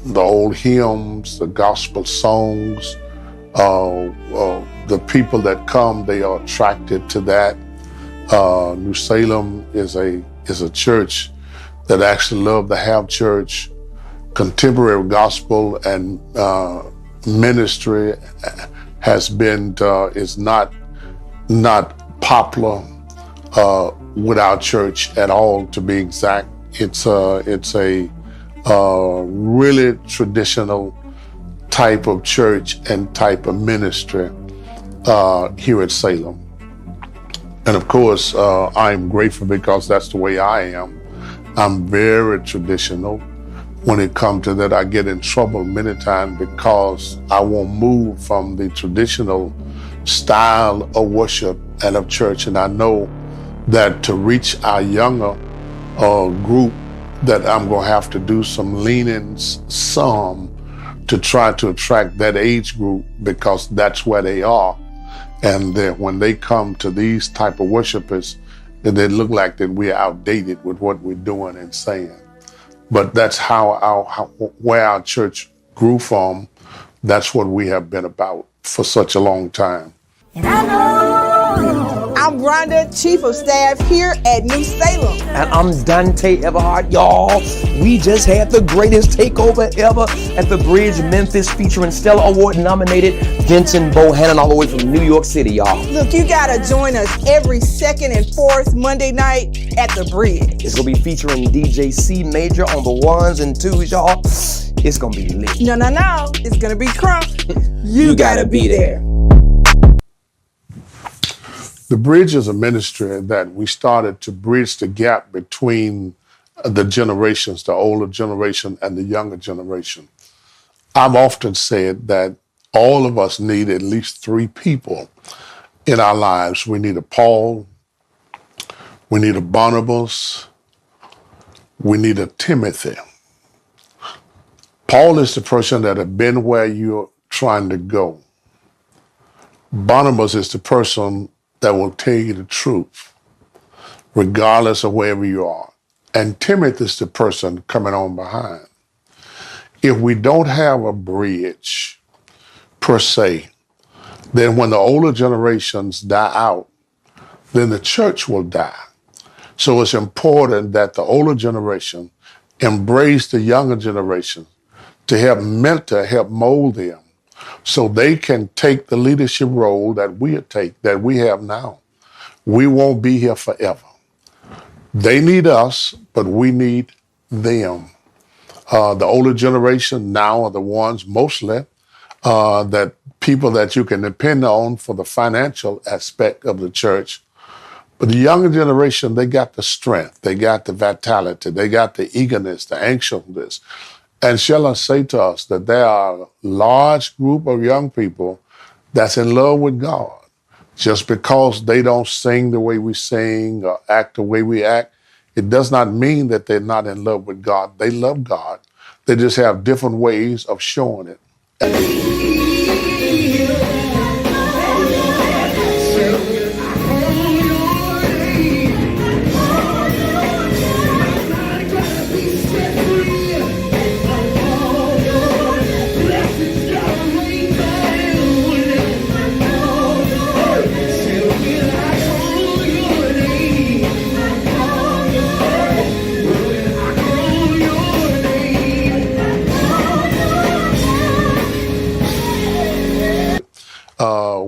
the old hymns, the gospel songs. The people that come, they are attracted to that. New Salem is a church that actually love to have church. Contemporary gospel and ministry has been is not popular with our church at all, to be exact. It's a really traditional type of church and type of ministry here at Salem. And of course, I'm grateful because that's the way I am. I'm very traditional. when it comes to that. I get in trouble many times because I won't move from the traditional style of worship and of church. And I know that to reach our younger group, that I'm going to have to do some leanings, some, to try to attract that age group, because that's where they are. And then when they come to these type of worshipers, then they look like that we're outdated with what we're doing and saying. But that's where our church grew from. That's what we have been about for such a long time. And I know. I'm Rhonda, Chief of Staff here at New Salem. And I'm Dante Everhart, y'all. We just had the greatest takeover ever at the Bridge, Memphis, featuring Stellar Award nominated Vincent Bohannon all the way from New York City, y'all. Look, you gotta join us every second and fourth Monday night at the Bridge. It's gonna be featuring DJ C Major on the ones and twos, y'all. It's gonna be lit. No. It's gonna be crunk. You gotta be there. The Bridge is a ministry that we started to bridge the gap between the generations, the older generation and the younger generation. I've often said that all of us need at least 3 people in our lives. We need a Paul, we need a Barnabas, we need a Timothy. Paul is the person that has been where you're trying to go. Barnabas is the person that will tell you the truth, regardless of wherever you are. And Timothy is the person coming on behind. If we don't have a bridge, per se, then when the older generations die out, then the church will die. So it's important that the older generation embrace the younger generation to help mentor, help mold them, so they can take the leadership role that we have now. We won't be here forever. They need us, but we need them. The older generation now are the ones mostly that people that you can depend on for the financial aspect of the church. But the younger generation, they got the strength, they got the vitality, they got the eagerness, the anxiousness. And shall I say to us that there are a large group of young people that's in love with God. Just because they don't sing the way we sing or act the way we act, it does not mean that they're not in love with God. They love God. They just have different ways of showing it.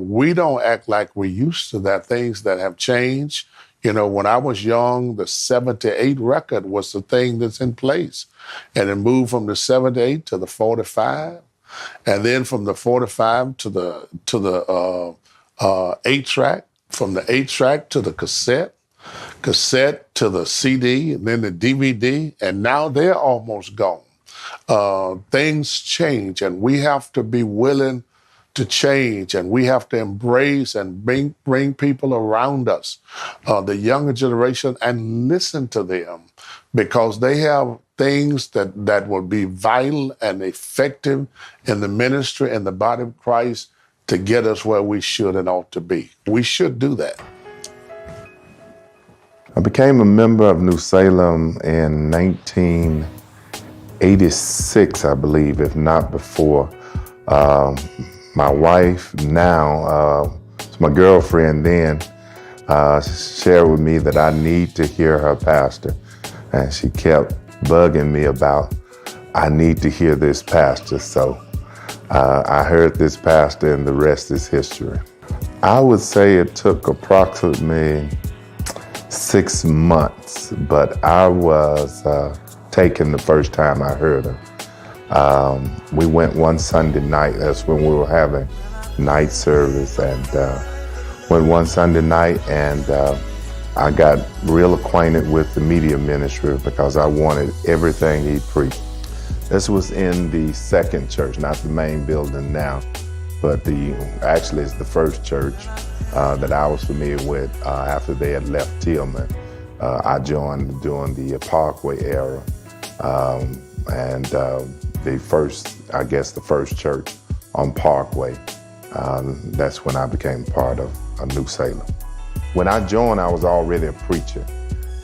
We don't act like we used to. That things that have changed. You know, when I was young, the 78 record was the thing that's in place. And it moved from the 78 to the 45. And then from the 45 to the 8-track, from the 8-track to the cassette to the CD, and then the DVD, and now they're almost gone. Things change, and we have to be willing to change, and we have to embrace and bring people around us, the younger generation, and listen to them, because they have things that will be vital and effective in the ministry and the body of Christ to get us where we should and ought to be. We should do that. I became a member of New Salem in 1986, I believe, if not before. My wife now, my girlfriend then, shared with me that I need to hear her pastor. And she kept bugging me about, I need to hear this pastor. So I heard this pastor, and the rest is history. I would say it took approximately 6 months, but I was taken the first time I heard her. We went one Sunday night. That's when we were having night service, and went one Sunday night, and I got real acquainted with the media ministry because I wanted everything he preached. This was in the second church, not the main building now, but actually it's the first church that I was familiar with after they had left Tillman. I joined during the Parkway era, and the first church on Parkway. That's when I became part of New Salem. When I joined, I was already a preacher.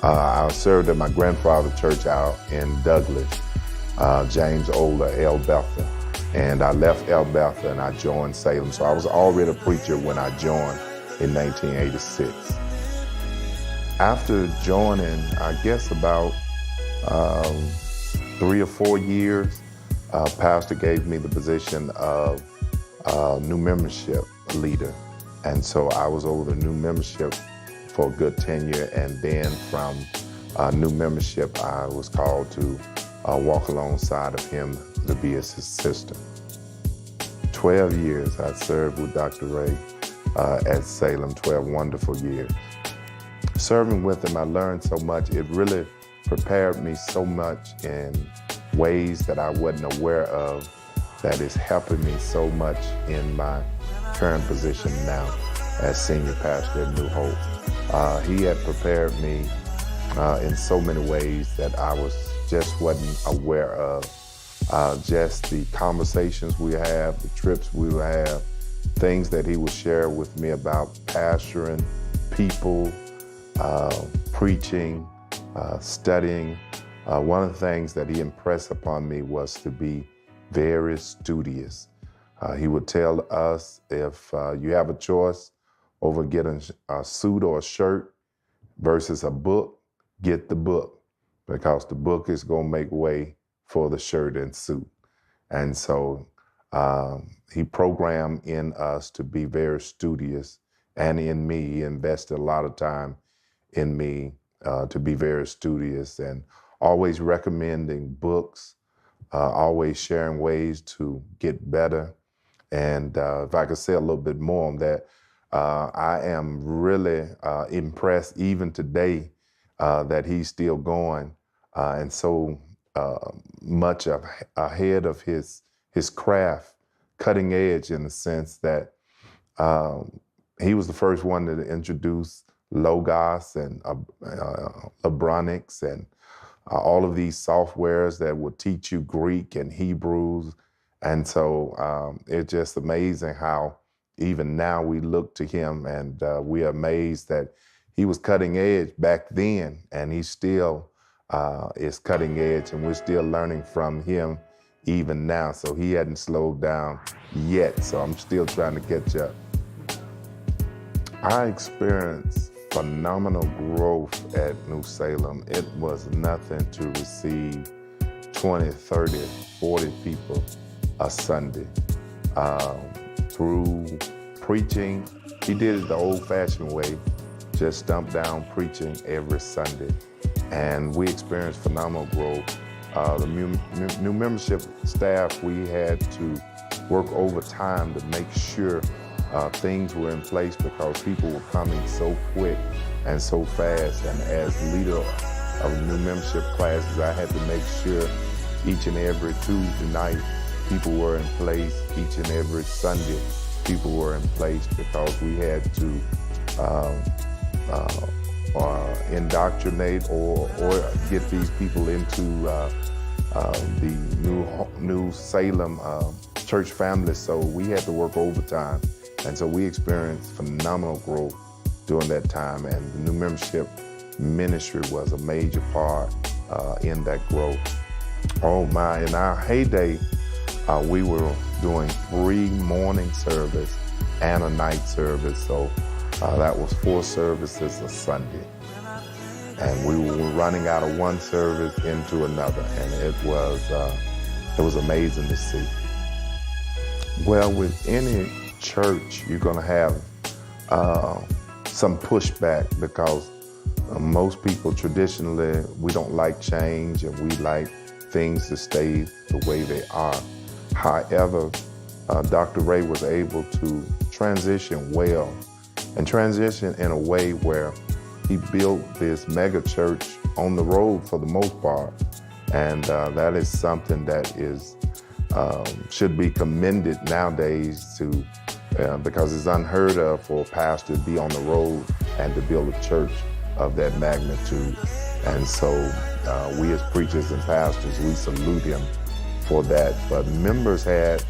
I served at my grandfather's church out in Douglas, James Ola, El Betha. And I left El Betha and I joined Salem. So I was already a preacher when I joined in 1986. After joining, I guess about 3 or 4 years, pastor gave me the position of new membership leader. And so I was over the new membership for a good tenure, and then from new membership, I was called to walk alongside of him to be his assistant. 12 years I served with Dr. Ray at Salem, 12 wonderful years. Serving with him, I learned so much. It really prepared me so much in ways that I wasn't aware of, that is helping me so much in my current position now as senior pastor at New Hope. He had prepared me in so many ways that I just wasn't aware of. Just the conversations we have, the trips we would have, things that he would share with me about pastoring, people, preaching, studying. One of the things that he impressed upon me was to be very studious. He would tell us, if you have a choice over getting a suit or a shirt versus a book, get the book, because the book is going to make way for the shirt and suit. And so he programmed in us to be very studious, and in me, he invested a lot of time in me to be very studious, and always recommending books, always sharing ways to get better. And if I could say a little bit more on that, I am really impressed even today that he's still going and so much ahead of his craft, cutting edge in the sense that he was the first one to introduce Logos and Abronics and all of these softwares that would teach you Greek and Hebrews. And so it's just amazing how even now we look to him, and we are amazed that he was cutting edge back then, and he still is cutting edge, and we're still learning from him even now. So he hadn't slowed down yet, so I'm still trying to catch up. I experienced phenomenal growth at New Salem. It was nothing to receive 20, 30, 40 people a Sunday. Through preaching, he did it the old-fashioned way, just stump down preaching every Sunday. And we experienced phenomenal growth. The new membership staff, we had to work overtime to make sure things were in place, because people were coming so quick and so fast. And as leader of new membership classes, I had to make sure each and every Tuesday night people were in place, each and every Sunday people were in place, because we had to indoctrinate or get these people into the new Salem church family. So we had to work overtime. And so we experienced phenomenal growth during that time. And the new membership ministry was a major part in that growth. Oh my, in our heyday, we were doing 3 morning service and a night service. So that was 4 services a Sunday. And we were running out of one service into another. And it was amazing to see. Well, with any church, you're gonna have some pushback, because most people traditionally, we don't like change, and we like things to stay the way they are. However, Dr. Ray was able to transition well, and transition in a way where he built this mega church on the road for the most part, And that is something that is should be commended nowadays to because it's unheard of for a pastor to be on the road and to build a church of that magnitude. And so we as preachers and pastors, we salute him for that. But members had,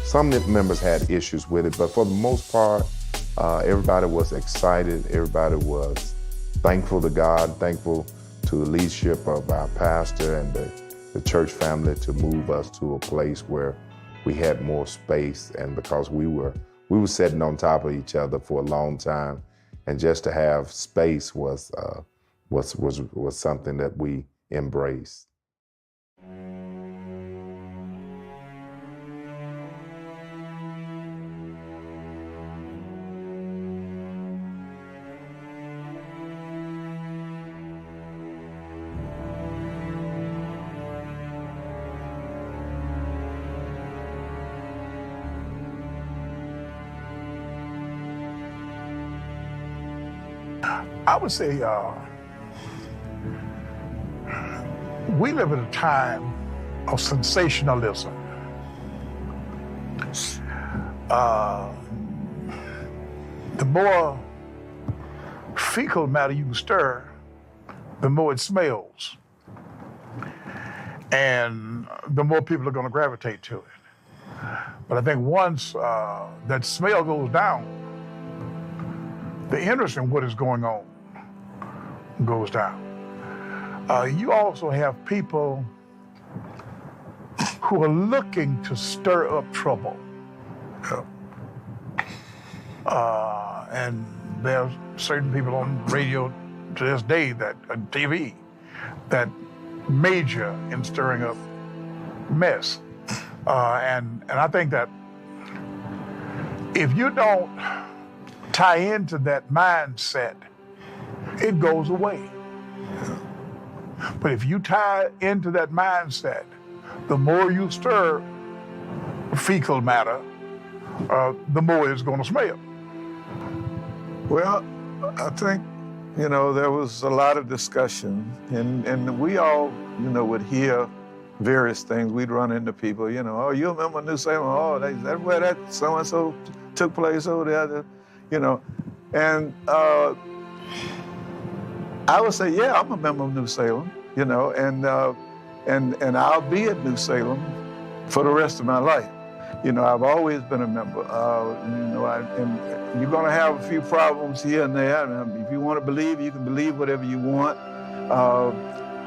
some members had issues with it, but for the most part, everybody was excited. Everybody was thankful to God, thankful to the leadership of our pastor and the church family to move us to a place where we had more space. And because we were sitting on top of each other for a long time, and just to have space was something that we embraced. I would say we live in a time of sensationalism. The more fecal matter you can stir, the more it smells. And the more people are going to gravitate to it. But I think once that smell goes down, the interest in what is going on goes down. You also have people who are looking to stir up trouble. And there are certain people on radio to this day, that on TV, that major in stirring up mess. And I think that if you don't tie into that mindset, it goes away. But if you tie into that mindset, the more you stir fecal matter, the more it's going to smell. Well, I think, there was a lot of discussion, and we all, would hear various things. We'd run into people, oh, you remember New Salem? Oh, that's where that so-and-so took place over there, And I would say, yeah, I'm a member of New Salem, and I'll be at New Salem for the rest of my life. I've always been a member. And you're going to have a few problems here and there. And if you want to believe, you can believe whatever you want.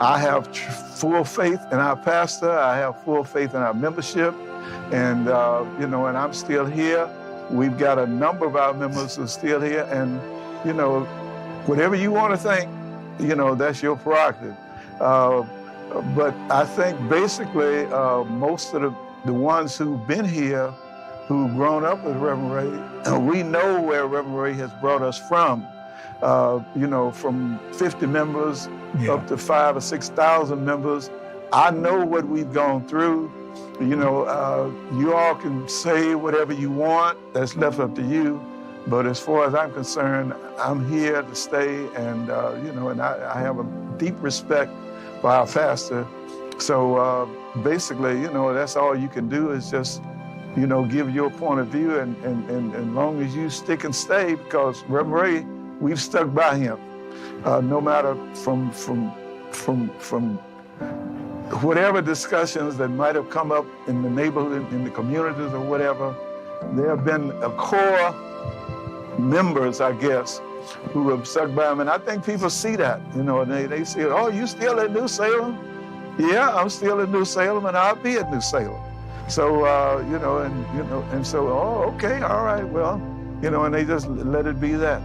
I have full faith in our pastor. I have full faith in our membership. And, and I'm still here. We've got a number of our members who are still here. And, whatever you want to think, that's your prerogative. But I think basically most of the ones who've been here, who've grown up with Reverend Ray, we know where Reverend Ray has brought us from. From 50 members up to 5,000 or 6,000 members. I know what we've gone through. You all can say whatever you want. That's left up to you. But as far as I'm concerned, I'm here to stay, and and I have a deep respect for our pastor. So basically, that's all you can do is just, give your point of view, and as long as you stick and stay, because Reverend Ray, we've stuck by him, no matter from whatever discussions that might have come up in the neighborhood, in the communities or whatever. There have been a core members, I guess, who have stuck by him, and I think people see that, and they see, oh, you still at New Salem? Yeah, I'm still at New Salem, and I'll be at New Salem. So, and so, oh, okay, all right, well, and they just let it be that.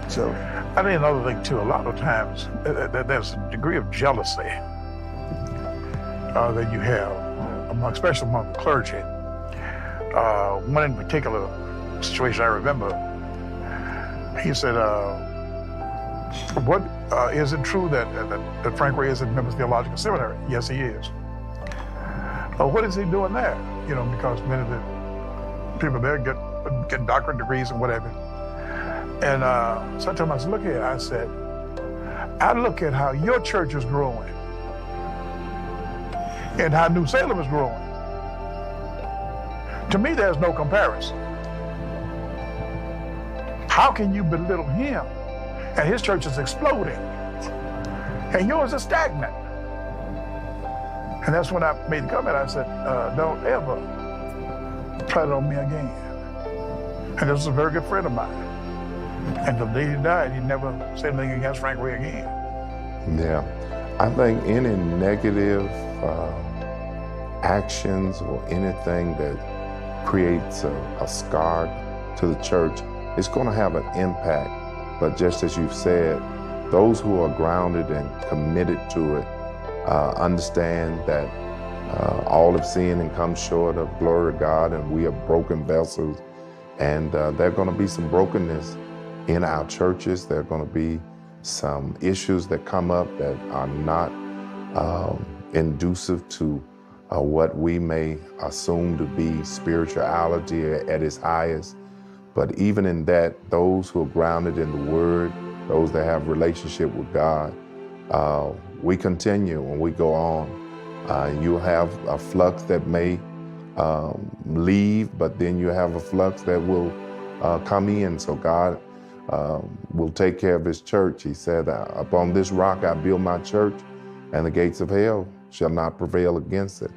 So, I think another thing too, a lot of times there's a degree of jealousy that you have, especially among the clergy. One in particular situation I remember, he said, "What is it true that Frank Ray is at Memphis Theological Seminary?" Yes, he is. What is he doing there? Because many of the people there get doctorate degrees and whatever. And so I told him, I said, look here, I look at how your church is growing. and how New Salem is growing. To me, there's no comparison. How can you belittle him and his church is exploding and yours is stagnant? And that's when I made the comment. I said, don't ever try it on me again. And this is a very good friend of mine. And the day he died, he never said anything against Frank Ray again. Yeah, I think any negative actions or anything that creates a scar to the church, it's going to have an impact. But just as you've said, those who are grounded and committed to it understand that all have sinned and come short of glory of God, and we are broken vessels. And there are going to be some brokenness in our churches. There are going to be some issues that come up that are not inducive to what we may assume to be spirituality at its highest. But even in that, those who are grounded in the Word, those that have relationship with God, we continue and we go on. You'll have a flux that may leave, but then you have a flux that will come in. So God will take care of his church. He said, upon this rock I build my church, and the gates of hell shall not prevail against it.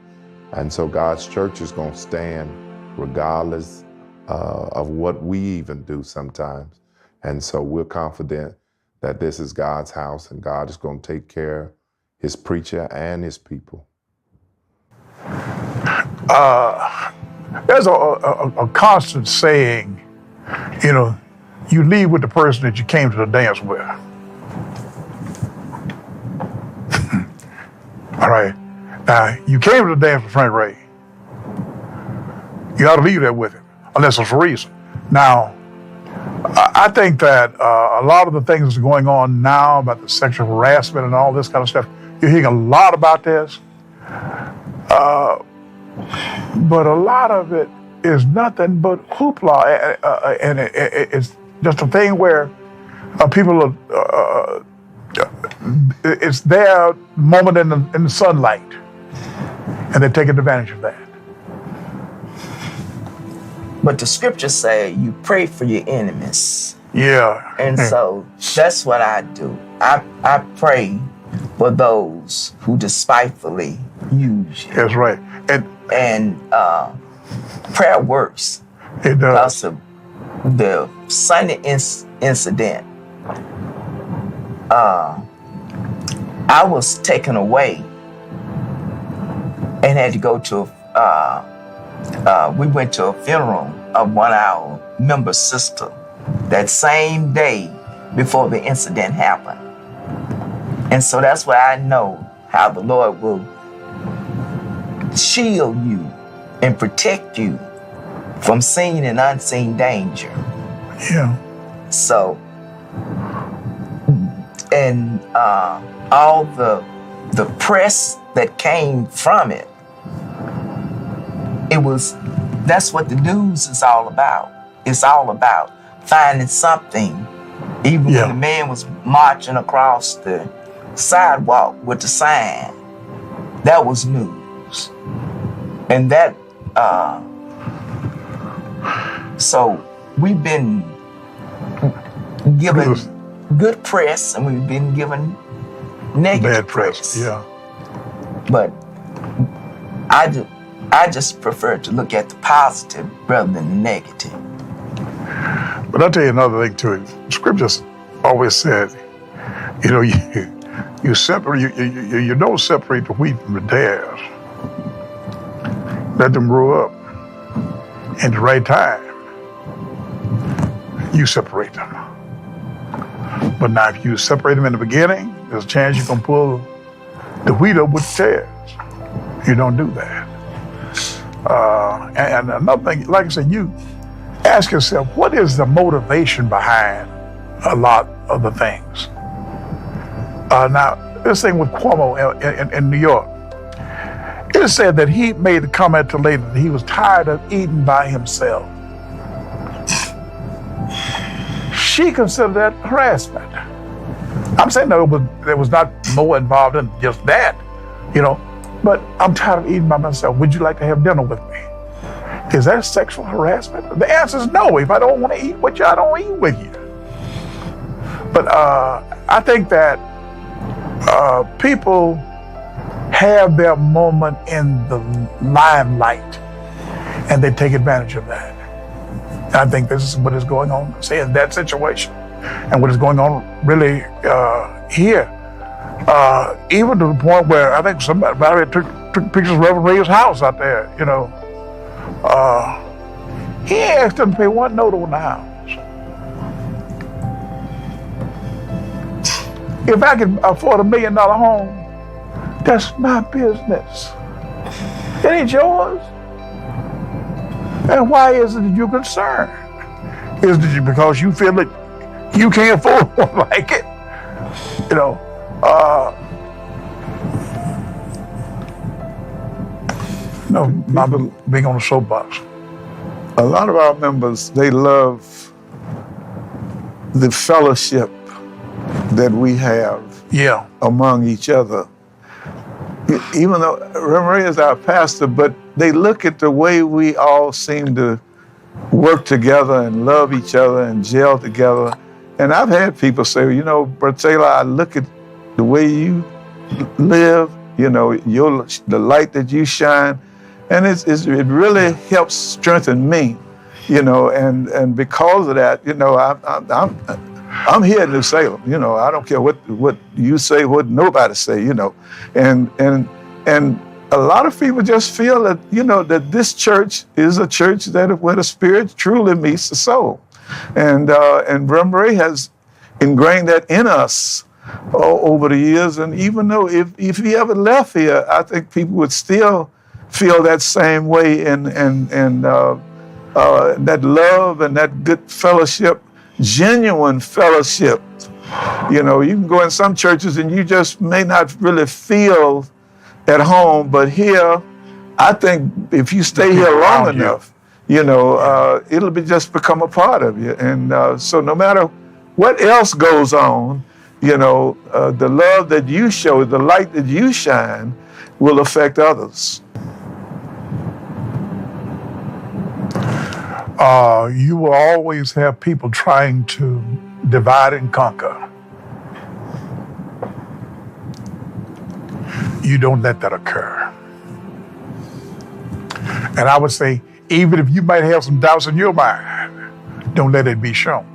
And so God's church is going to stand regardless of what we even do sometimes. And so we're confident that this is God's house, and God is going to take care of his preacher and his people. There's a constant saying, you leave with the person that you came to the dance with. All right. Now, you came to the dance with Frank Ray. You ought to leave there with him, unless there's a reason. Now, I think that a lot of the things that's going on now about the sexual harassment and all this kind of stuff, you're hearing a lot about this. But a lot of it is nothing but hoopla, and it's just a thing where people are, it's their moment in the sunlight, and they're taking advantage of that. But the scriptures say you pray for your enemies. Yeah. And so that's what I do. I pray for those who despitefully use you. That's right. And prayer works. It does. Because of the Sunday incident, I was taken away and had to go to we went to a funeral of one of our member's sister that same day before the incident happened. And so that's why I know how the Lord will shield you and protect you from seen and unseen danger. Yeah. So, and all the press that came from it, that's what the news is all about. It's all about finding something. Even when the man was marching across the sidewalk with the sign, that was news. And that, so we've been given good press and we've been given negative bad press. Yeah. But I just prefer to look at the positive rather than the negative. But I'll tell you another thing too. Scriptures always said, you separate, you don't separate the wheat from the tares. Let them grow up in the right time. You separate them. But now if you separate them in the beginning, there's a chance you can pull the wheat up with the tares. You don't do that. And another thing, like I said, you ask yourself, what is the motivation behind a lot of the things? Now, this thing with Cuomo in New York, it said that he made the comment to later that he was tired of eating by himself. She considered that harassment. I'm saying there was not more involved in just that, but I'm tired of eating by myself. Would you like to have dinner with me? Is that sexual harassment? The answer is no. If I don't want to eat with you, I don't eat with you. But I think that people have their moment in the limelight, and they take advantage of that. And I think this is what is going on, say, in that situation, and what is going on really here. Even to the point where I think somebody took pictures of Reverend Ray's house out there, you know. He asked them to pay one note on the house. If I can afford $1 million home, that's my business. It ain't yours. And why is it that you're concerned? Is it because you feel that you can't afford one like it? You know, no, not being on the soapbox. A lot of our members, they love the fellowship that we have among each other. Even though Reverend Ray is our pastor, but they look at the way we all seem to work together and love each other and gel together. And I've had people say, you know, Brother Taylor, I look at the way you live, you know, the light that you shine, and it really helps strengthen me, you know, and because of that, you know, I'm here in New Salem, you know, I don't care what you say, what nobody say, you know, and a lot of people just feel that, you know, that this church is a church where the spirit truly meets the soul, and Reverend Ray has ingrained that in us over the years, and even though if he ever left here, I think people would still feel that same way, and that love and that good fellowship, genuine fellowship. You know, you can go in some churches and you just may not really feel at home, but here, I think if you stay here long enough, you know, it'll just become a part of you. And so no matter what else goes on, you know, the love that you show, the light that you shine will affect others. You will always have people trying to divide and conquer. You don't let that occur. And I would say, even if you might have some doubts in your mind, don't let it be shown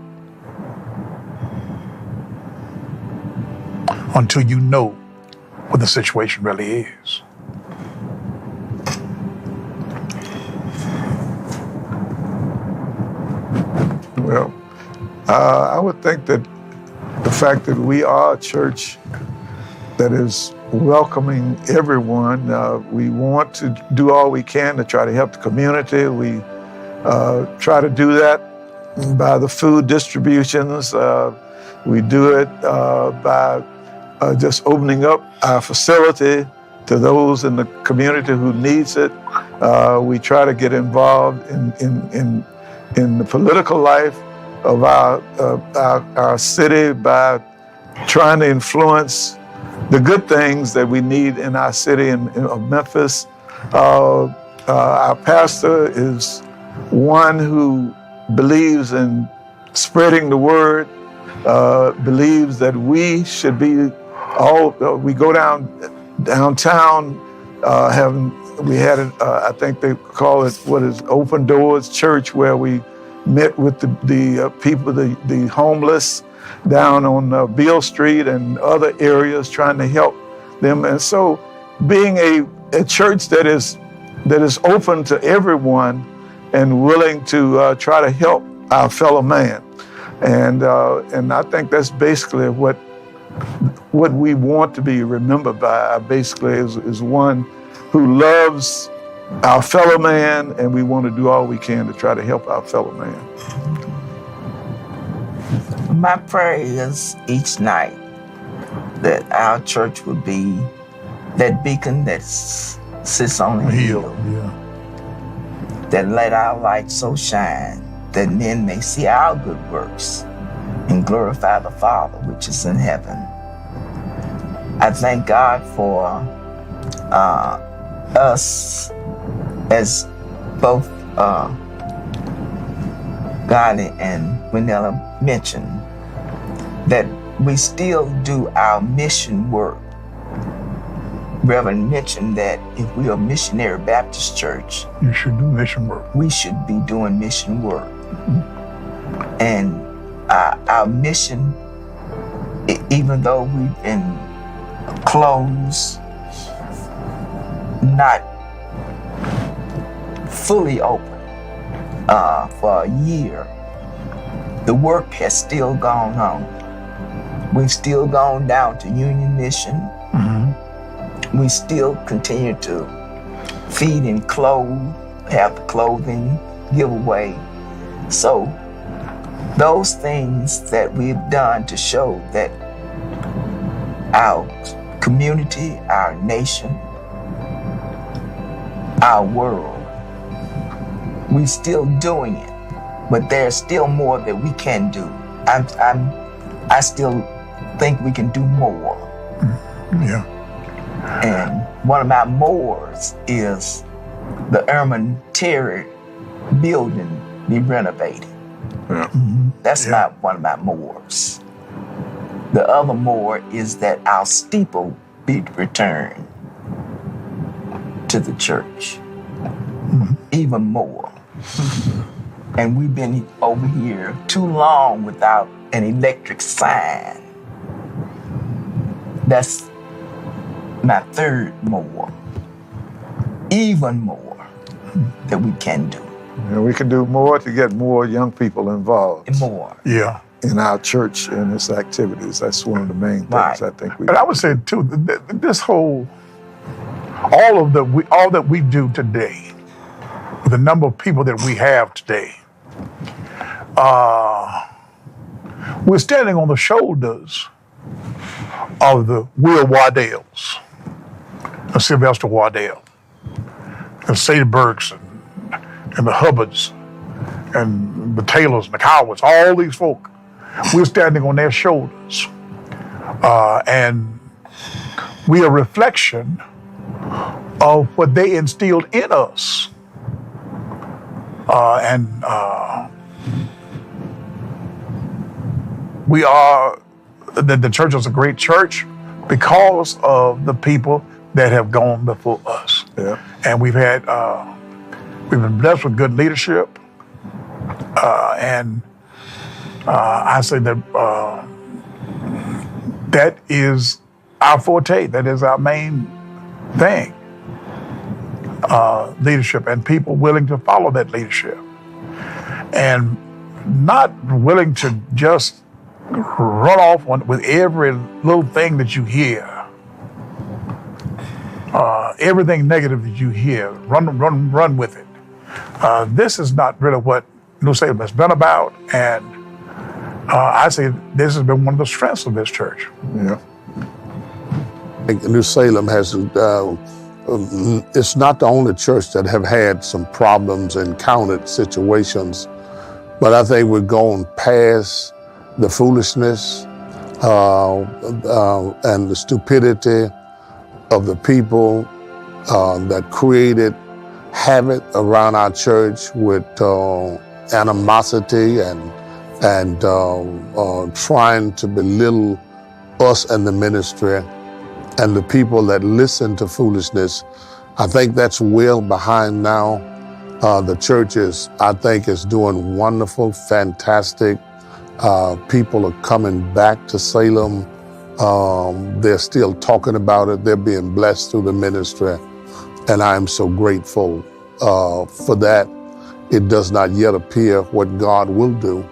until you know what the situation really is. Well, I would think that the fact that we are a church that is welcoming everyone, we want to do all we can to try to help the community. We try to do that by the food distributions. We do it by just opening up our facility to those in the community who needs it. We try to get involved in the political life of our city by trying to influence the good things that we need in our city of Memphis. Our pastor is one who believes in spreading the word, believes that we should be we go downtown, we had, I think they call it, Open Doors Church, where we met with the people, the homeless down on Beale Street and other areas, trying to help them. And so being a church that is open to everyone and willing to try to help our fellow man. And I think that's basically what we want to be remembered by, basically, is one who loves our fellow man, and we want to do all we can to try to help our fellow man. My prayer is each night that our church would be that beacon that sits on a hill, that let our light so shine that men may see our good works and glorify the Father which is in heaven. I thank God for us, as both Gotti and Winella mentioned, that we still do our mission work. Reverend mentioned that if we are Missionary Baptist Church, You should do mission work. we should be doing mission work. And our mission, even though we've been closed, not fully open for a year, the work has still gone on. We've still gone down to Union Mission. We still continue to feed and clothe, have the clothing giveaway. So those things that we've done to show that our community, our nation, our world, we're still doing it, but there's still more that we can do. I still think we can do more. Yeah. And one of my mores is the Terry building be renovated. That's not one of my mores. The other more is that our steeple be returned to the church. Even more. And we've been over here too long without an electric sign. That's my third more. Even more that we can do. And we can do more to get more young people involved And more. Yeah. in our church and its activities. That's one of the main things Right. I think we And I would say too, this whole, all that we do today, with the number of people that we have today, we're standing on the shoulders of the Will Wardells, and Sylvester Wardell, and Sadie Burks, and the Hubbards, and the Taylors, and the Cowards, all these folk. We're standing on their shoulders. And we are a reflection of what they instilled in us. We are, the church is a great church because of the people that have gone before us. Yeah. And we've been blessed with good leadership. I say that that is our forte. That is our main thing. Leadership and people willing to follow that leadership. And not willing to just run off with every little thing that you hear. Everything negative that you hear, run with it. This is not really what New Salem has been about, and I say this has been one of the strengths of this church. Yeah. I think New Salem has, it's not the only church that have had some problems, encountered situations, but I think we've gone past the foolishness and the stupidity of the people that created havoc around our church with animosity and trying to belittle us and the ministry and the people that listen to foolishness. I think that's well behind now. The church I think, is doing wonderful, fantastic. People are coming back to Salem. They're still talking about it. They're being blessed through the ministry. And I am so grateful for that. It does not yet appear what God will do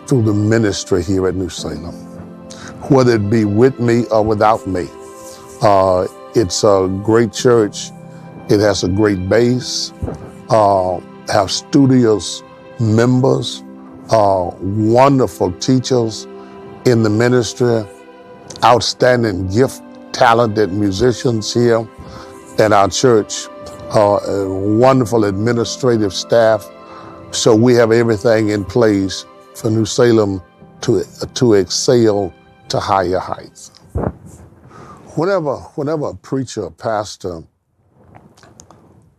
through the ministry here at New Salem, whether it be with me or without me. It's a great church. It has a great base, have studious members, wonderful teachers in the ministry, outstanding gift, talented musicians here at our church, a wonderful administrative staff. So we have everything in place for New Salem to excel to higher heights. Whenever a preacher, a pastor,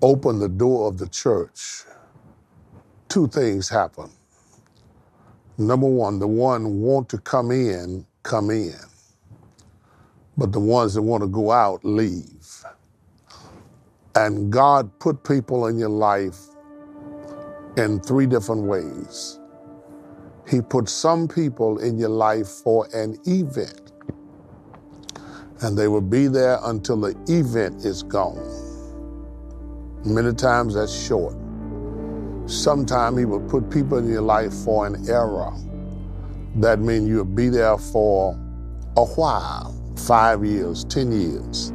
open the door of the church, two things happen. Number one, the one want to come in, but the ones that want to go out, leave. And God put people in your life in three different ways. He put some people in your life for an event, and they will be there until the event is gone. Many times that's short. Sometimes he will put people in your life for an era. That means you'll be there for a while, 5 years, 10 years,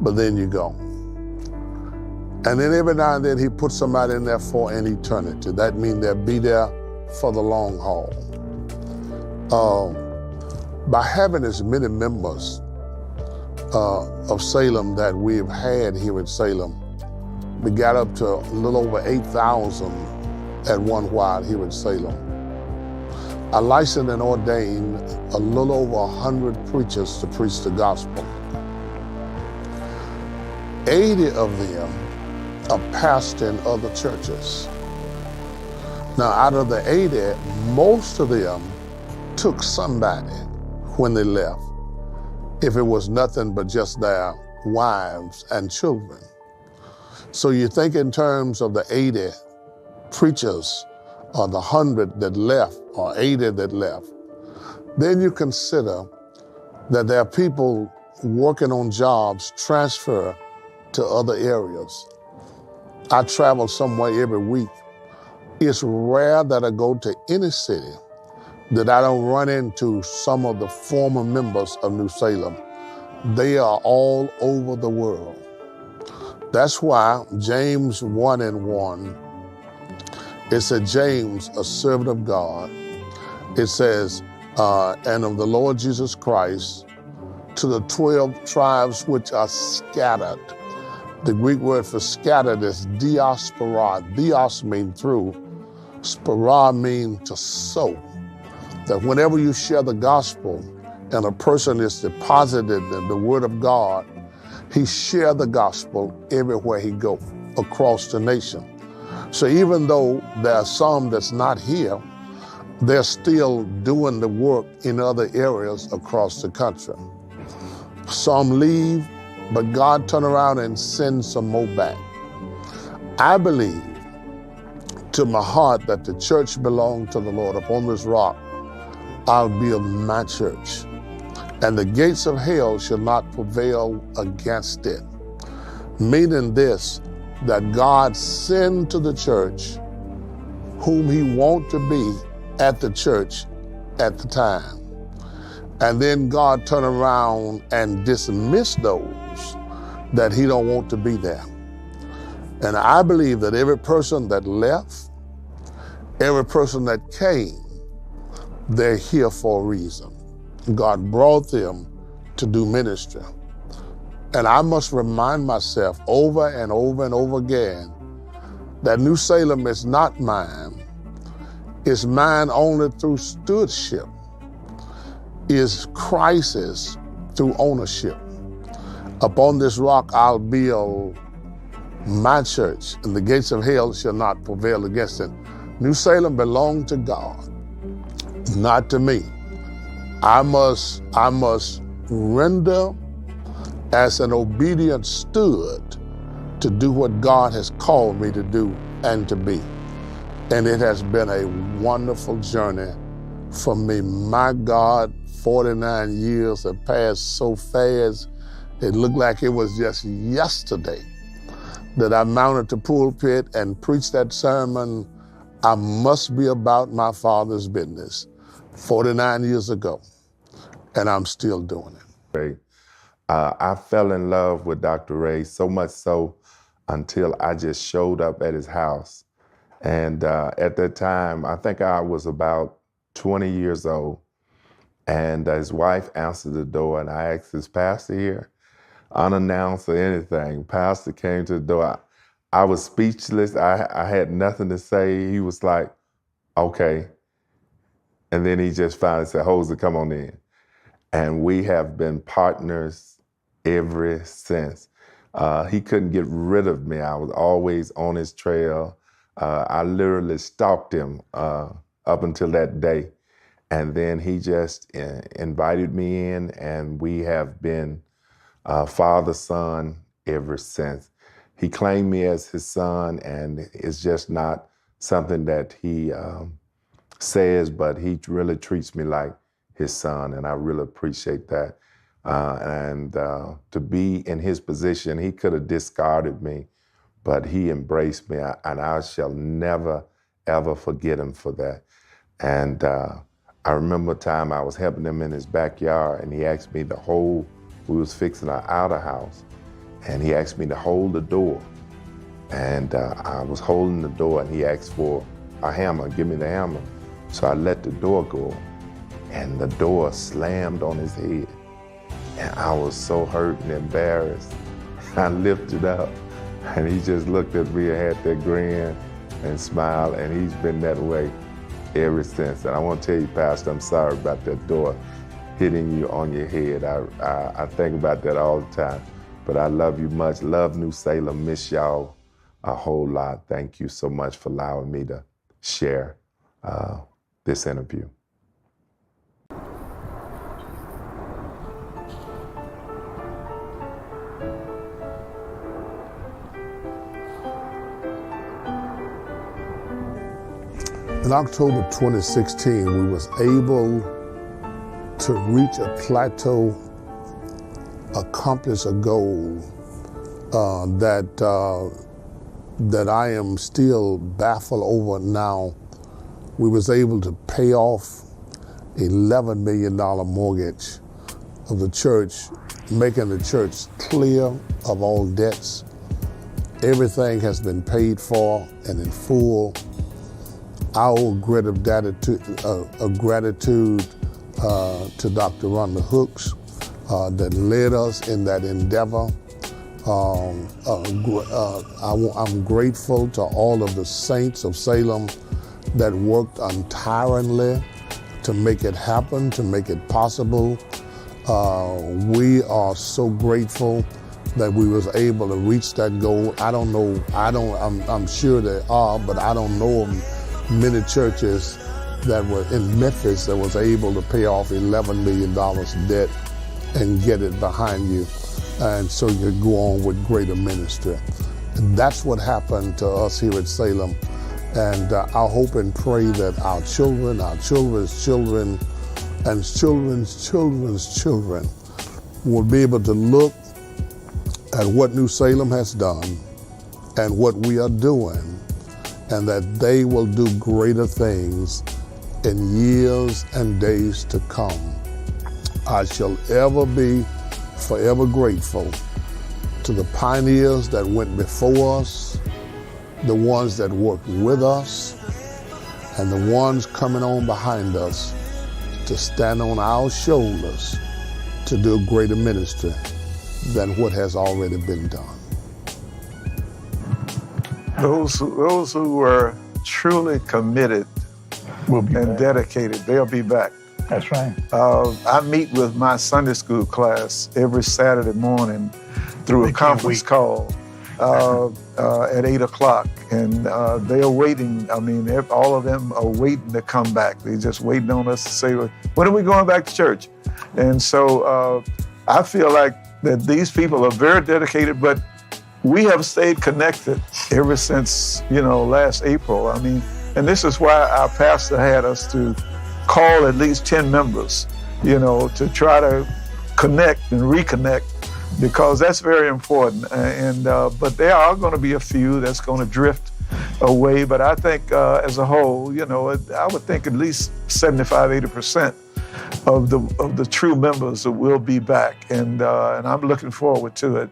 but then you go. And then every now and then he puts somebody in there for an eternity. That means they'll be there for the long haul. By having as many members of Salem that we've had here at Salem, we got up to a little over 8,000 at one while here at Salem. I licensed and ordained a little over 100 preachers to preach the gospel. 80 of them are pastoring other churches. Now, out of the 80, most of them took somebody when they left, if it was nothing but just their wives and children. So you think in terms of the 80 preachers or the 100 that left or 80 that left, then you consider that there are people working on jobs transfer to other areas. I travel somewhere every week. It's rare that I go to any city that I don't run into some of the former members of New Salem. They are all over the world. That's why James 1:1, it said, James, a servant of God, it says, and of the Lord Jesus Christ, to the 12 tribes which are scattered. The Greek word for scattered is diaspora. Dios means through, spora means to sow. That whenever you share the gospel and a person is deposited in the word of God, he share the gospel everywhere he goes, across the nation. So even though there are some that's not here, they're still doing the work in other areas across the country. Some leave, but God turn around and send some more back. I believe to my heart that the church belongs to the Lord. Upon this rock, I'll build my church, and the gates of hell shall not prevail against it. Meaning this, that God send to the church whom he want to be at the church at the time. And then God turn around and dismiss those that he don't want to be there. And I believe that every person that left, every person that came, they're here for a reason. God brought them to do ministry. And I must remind myself over and over and over again that New Salem is not mine. It's mine only through stewardship. Is Christ's through ownership. Upon this rock I'll build my church, and the gates of hell shall not prevail against it. New Salem belongs to God, not to me. I must render as an obedient steward to do what God has called me to do and to be. And it has been a wonderful journey for me. My God, 49 years have passed so fast, it looked like it was just yesterday that I mounted the pulpit and preached that sermon, I must be about my Father's business, 49 years ago, and I'm still doing it. Ray. I fell in love with Dr. Ray, so much so until I just showed up at his house. And at that time, I think I was about 20 years old. And his wife answered the door, and I asked, "Is Pastor here?" Unannounced or anything. Pastor came to the door. I was speechless. I had nothing to say. He was like, "Okay." And then he just finally said, "Jose, come on in." And we have been partners ever since. He couldn't get rid of me. I was always on his trail. I literally stalked him up until that day. And then he just invited me in, and we have been father-son ever since. He claimed me as his son, and it's just not something that he says, but he really treats me like his son, and I really appreciate that. To be in his position, he could have discarded me, but he embraced me, and I shall never, ever forget him for that. And I remember a time I was helping him in his backyard, and he asked me to hold, we was fixing our outer house, and he asked me to hold the door. And I was holding the door, and he asked for a hammer, give me the hammer. So I let the door go, and the door slammed on his head. And I was so hurt and embarrassed. I lifted up, and he just looked at me and had that grin and smiled, and he's been that way ever since. And I want to tell you, Pastor, I'm sorry about that door hitting you on your head. I think about that all the time. But I love you much. Love New Salem. Miss y'all a whole lot. Thank you so much for allowing me to share this interview. In October 2016, we was able to reach a plateau, accomplish a goal that I am still baffled over now. We was able to pay off $11 million mortgage of the church, making the church clear of all debts. Everything has been paid for and in full. I owe gratitude to Dr. Rhonda Hooks that led us in that endeavor. I'm grateful to all of the saints of Salem that worked untiringly to make it happen, to make it possible. We are so grateful that we was able to reach that goal. I'm sure there are, but I don't know many churches that were in Memphis that was able to pay off $11 million debt and get it behind you. And so you could go on with greater ministry. And that's what happened to us here at Salem. And I hope and pray that our children, our children's children, and children's children's children will be able to look at what New Salem has done and what we are doing, and that they will do greater things in years and days to come. I shall ever be forever grateful to the pioneers that went before us, the ones that worked with us, and the ones coming on behind us to stand on our shoulders to do greater ministry than what has already been done. Those who were truly committed and dedicated, they'll be back. That's right. I meet with my Sunday school class every Saturday morning through a conference call at 8 o'clock. And they are waiting. I mean, all of them are waiting to come back. They're just waiting on us to say, when are we going back to church? And so I feel like that these people are very dedicated, but we have stayed connected ever since, last April. I mean, and this is why our pastor had us to call at least 10 members, to try to connect and reconnect, because that's very important. But there are going to be a few that's going to drift away. But I think as a whole, I would think at least 75-80% of the true members will be back, and I'm looking forward to it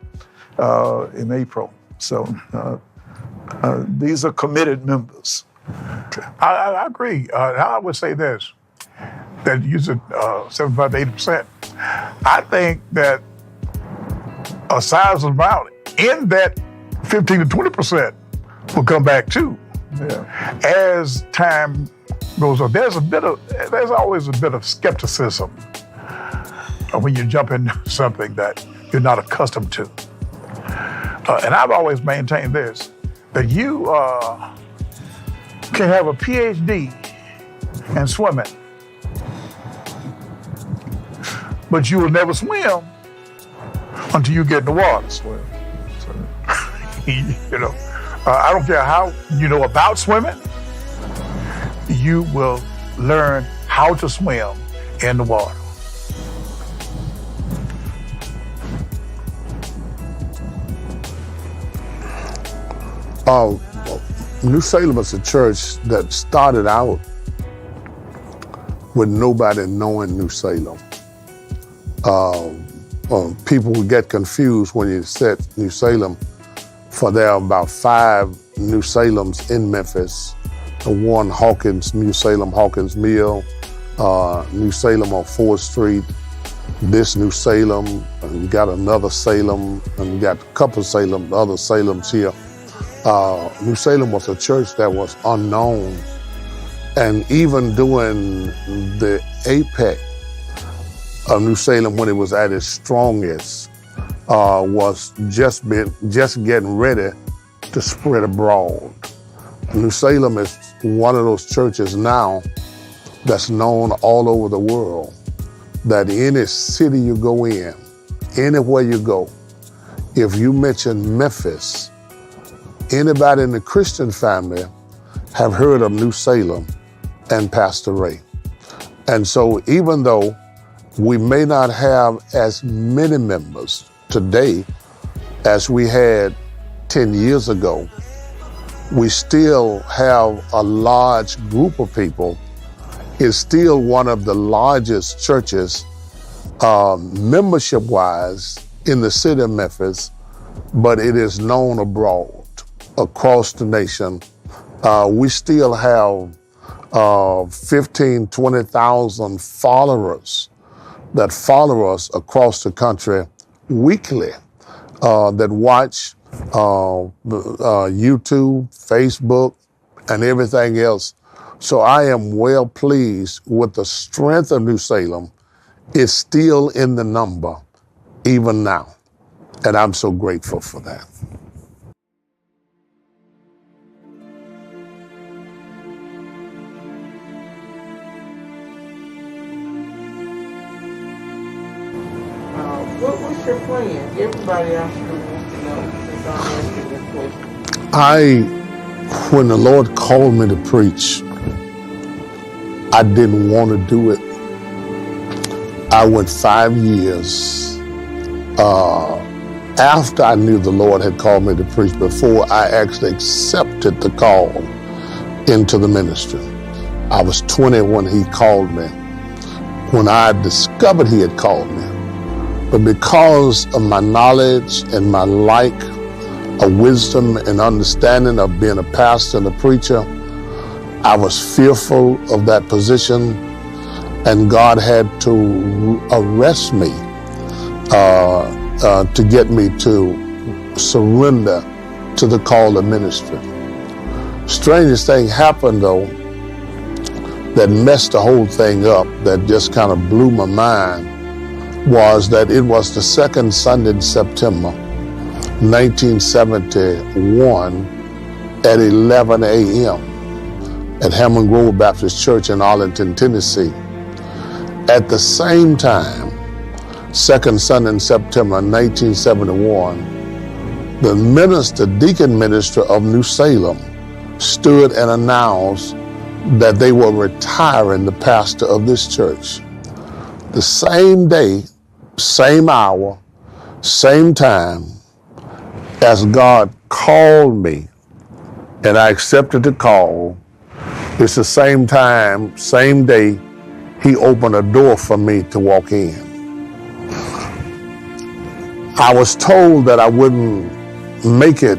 in April. So these are committed members. I agree. I would say this, that you said 75 to 80%. I think that a sizable amount in that 15 to 20% will come back too. Yeah. As time goes on, there's always a bit of skepticism when you jump into something that you're not accustomed to. And I've always maintained this, that you can have a PhD in swimming, but you will never swim until you get in the water. So, you know, I don't care how you know about swimming, you will learn how to swim in the water. New Salem is a church that started out with nobody knowing New Salem. People would get confused when you said New Salem, for there are about 5 New Salems in Memphis. One Hawkins, New Salem Hawkins Mill, New Salem on 4th Street, this New Salem, and you got another Salem, and you got a couple Salem, other Salems here. New Salem was a church that was unknown, and even during the apex of New Salem, when it was at its strongest, was just getting ready to spread abroad. New Salem is one of those churches now that's known all over the world, that any city you go in, anywhere you go, if you mention Memphis, anybody in the Christian family have heard of New Salem and Pastor Ray. And so even though we may not have as many members today as we had 10 years ago, we still have a large group of people. It's still one of the largest churches membership-wise in the city of Memphis, but it is known abroad, across the nation. We still have 15, 20,000 followers that follow us across the country weekly, that watch YouTube, Facebook, and everything else. So I am well pleased with the strength of New Salem. It's still in the number, even now. And I'm so grateful for that. What's your plan? Everybody else wants to know since I'm asking this question. When the Lord called me to preach, I didn't want to do it. I went 5 years after I knew the Lord had called me to preach, before I actually accepted the call into the ministry. I was 20 when he called me, when I discovered he had called me. But because of my knowledge and my lack of wisdom and understanding of being a pastor and a preacher, I was fearful of that position, and God had to arrest me to get me to surrender to the call of ministry. Strangest thing happened though, that messed the whole thing up, that just kind of blew my mind, was that it was the second Sunday in September, 1971, at 11 a.m. at Hammond Grove Baptist Church in Arlington, Tennessee. At the same time, second Sunday in September 1971, the deacon minister of New Salem stood and announced that they were retiring the pastor of this church. The same day, same hour, same time, as God called me and I accepted the call, it's the same time, same day, he opened a door for me to walk in. I was told that I wouldn't make it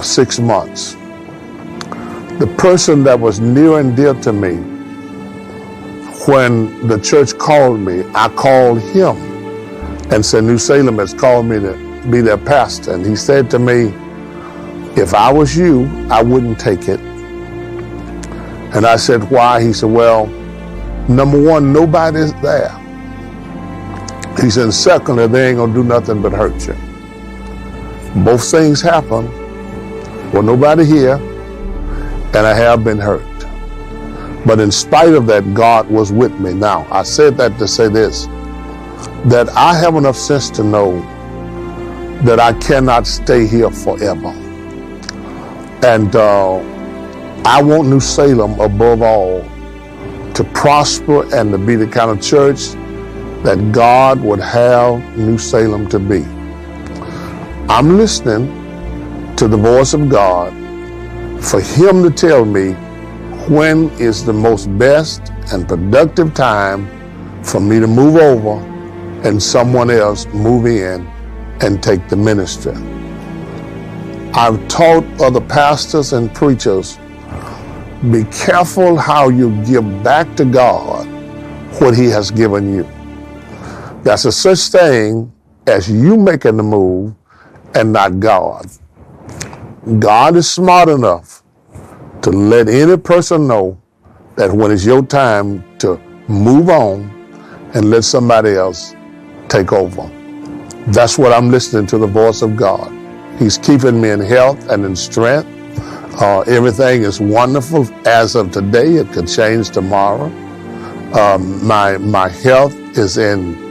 6 months. The person that was near and dear to me, when the church called me, I called him and said, New Salem has called me to be their pastor. And he said to me, if I was you, I wouldn't take it. And I said, why? He said, well, number one, nobody's there. He said, secondly, they ain't gonna do nothing but hurt you. Both things happen. Well, nobody here, and I have been hurt. But in spite of that, God was with me. Now, I said that to say this, that I have enough sense to know that I cannot stay here forever. And I want New Salem, above all, to prosper and to be the kind of church that God would have New Salem to be. I'm listening to the voice of God for Him to tell me when is the most best and productive time for me to move over and someone else move in and take the ministry. I've taught other pastors and preachers, be careful how you give back to God what He has given you. That's a such thing as you making the move and not God. God is smart enough to let any person know that when it's your time to move on and let somebody else take over. That's what I'm listening to, the voice of God. He's keeping me in health and in strength. Everything is wonderful as of today. It could change tomorrow. My health is in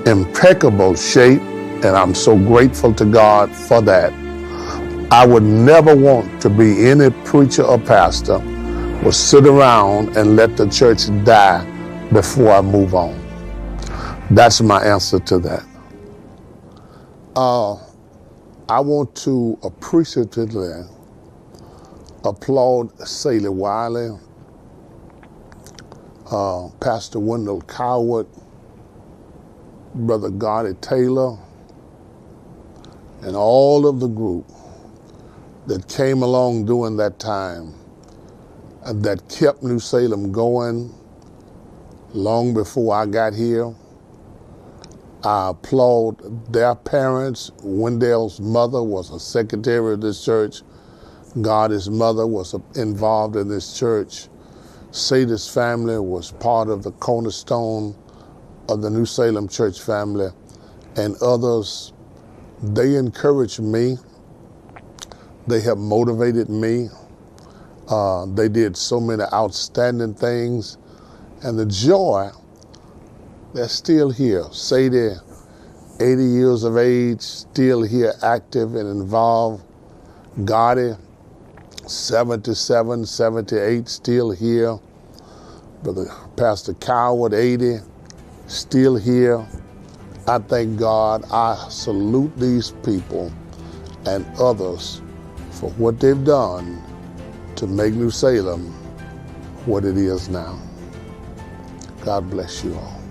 impeccable shape, and I'm so grateful to God for that. I would never want to be any preacher or pastor or sit around and let the church die before I move on. That's my answer to that. I want to appreciatively applaud Salem Wiley, Pastor Wendell Coward, Brother Gotti Taylor, and all of the group that came along during that time and that kept New Salem going long before I got here. I applaud their parents. Wendell's mother was a secretary of this church. Gotti's mother was involved in this church. Sadie's family was part of the cornerstone of the New Salem church family, and others. They encouraged me. They have motivated me. They did so many outstanding things, and the joy, they're still here. Sadie, 80 years of age, still here, active and involved. Gotti, 77, 78, still here. Brother Pastor Coward, 80, still here. I thank God. I salute these people and others for what they've done to make New Salem what it is now. God bless you all.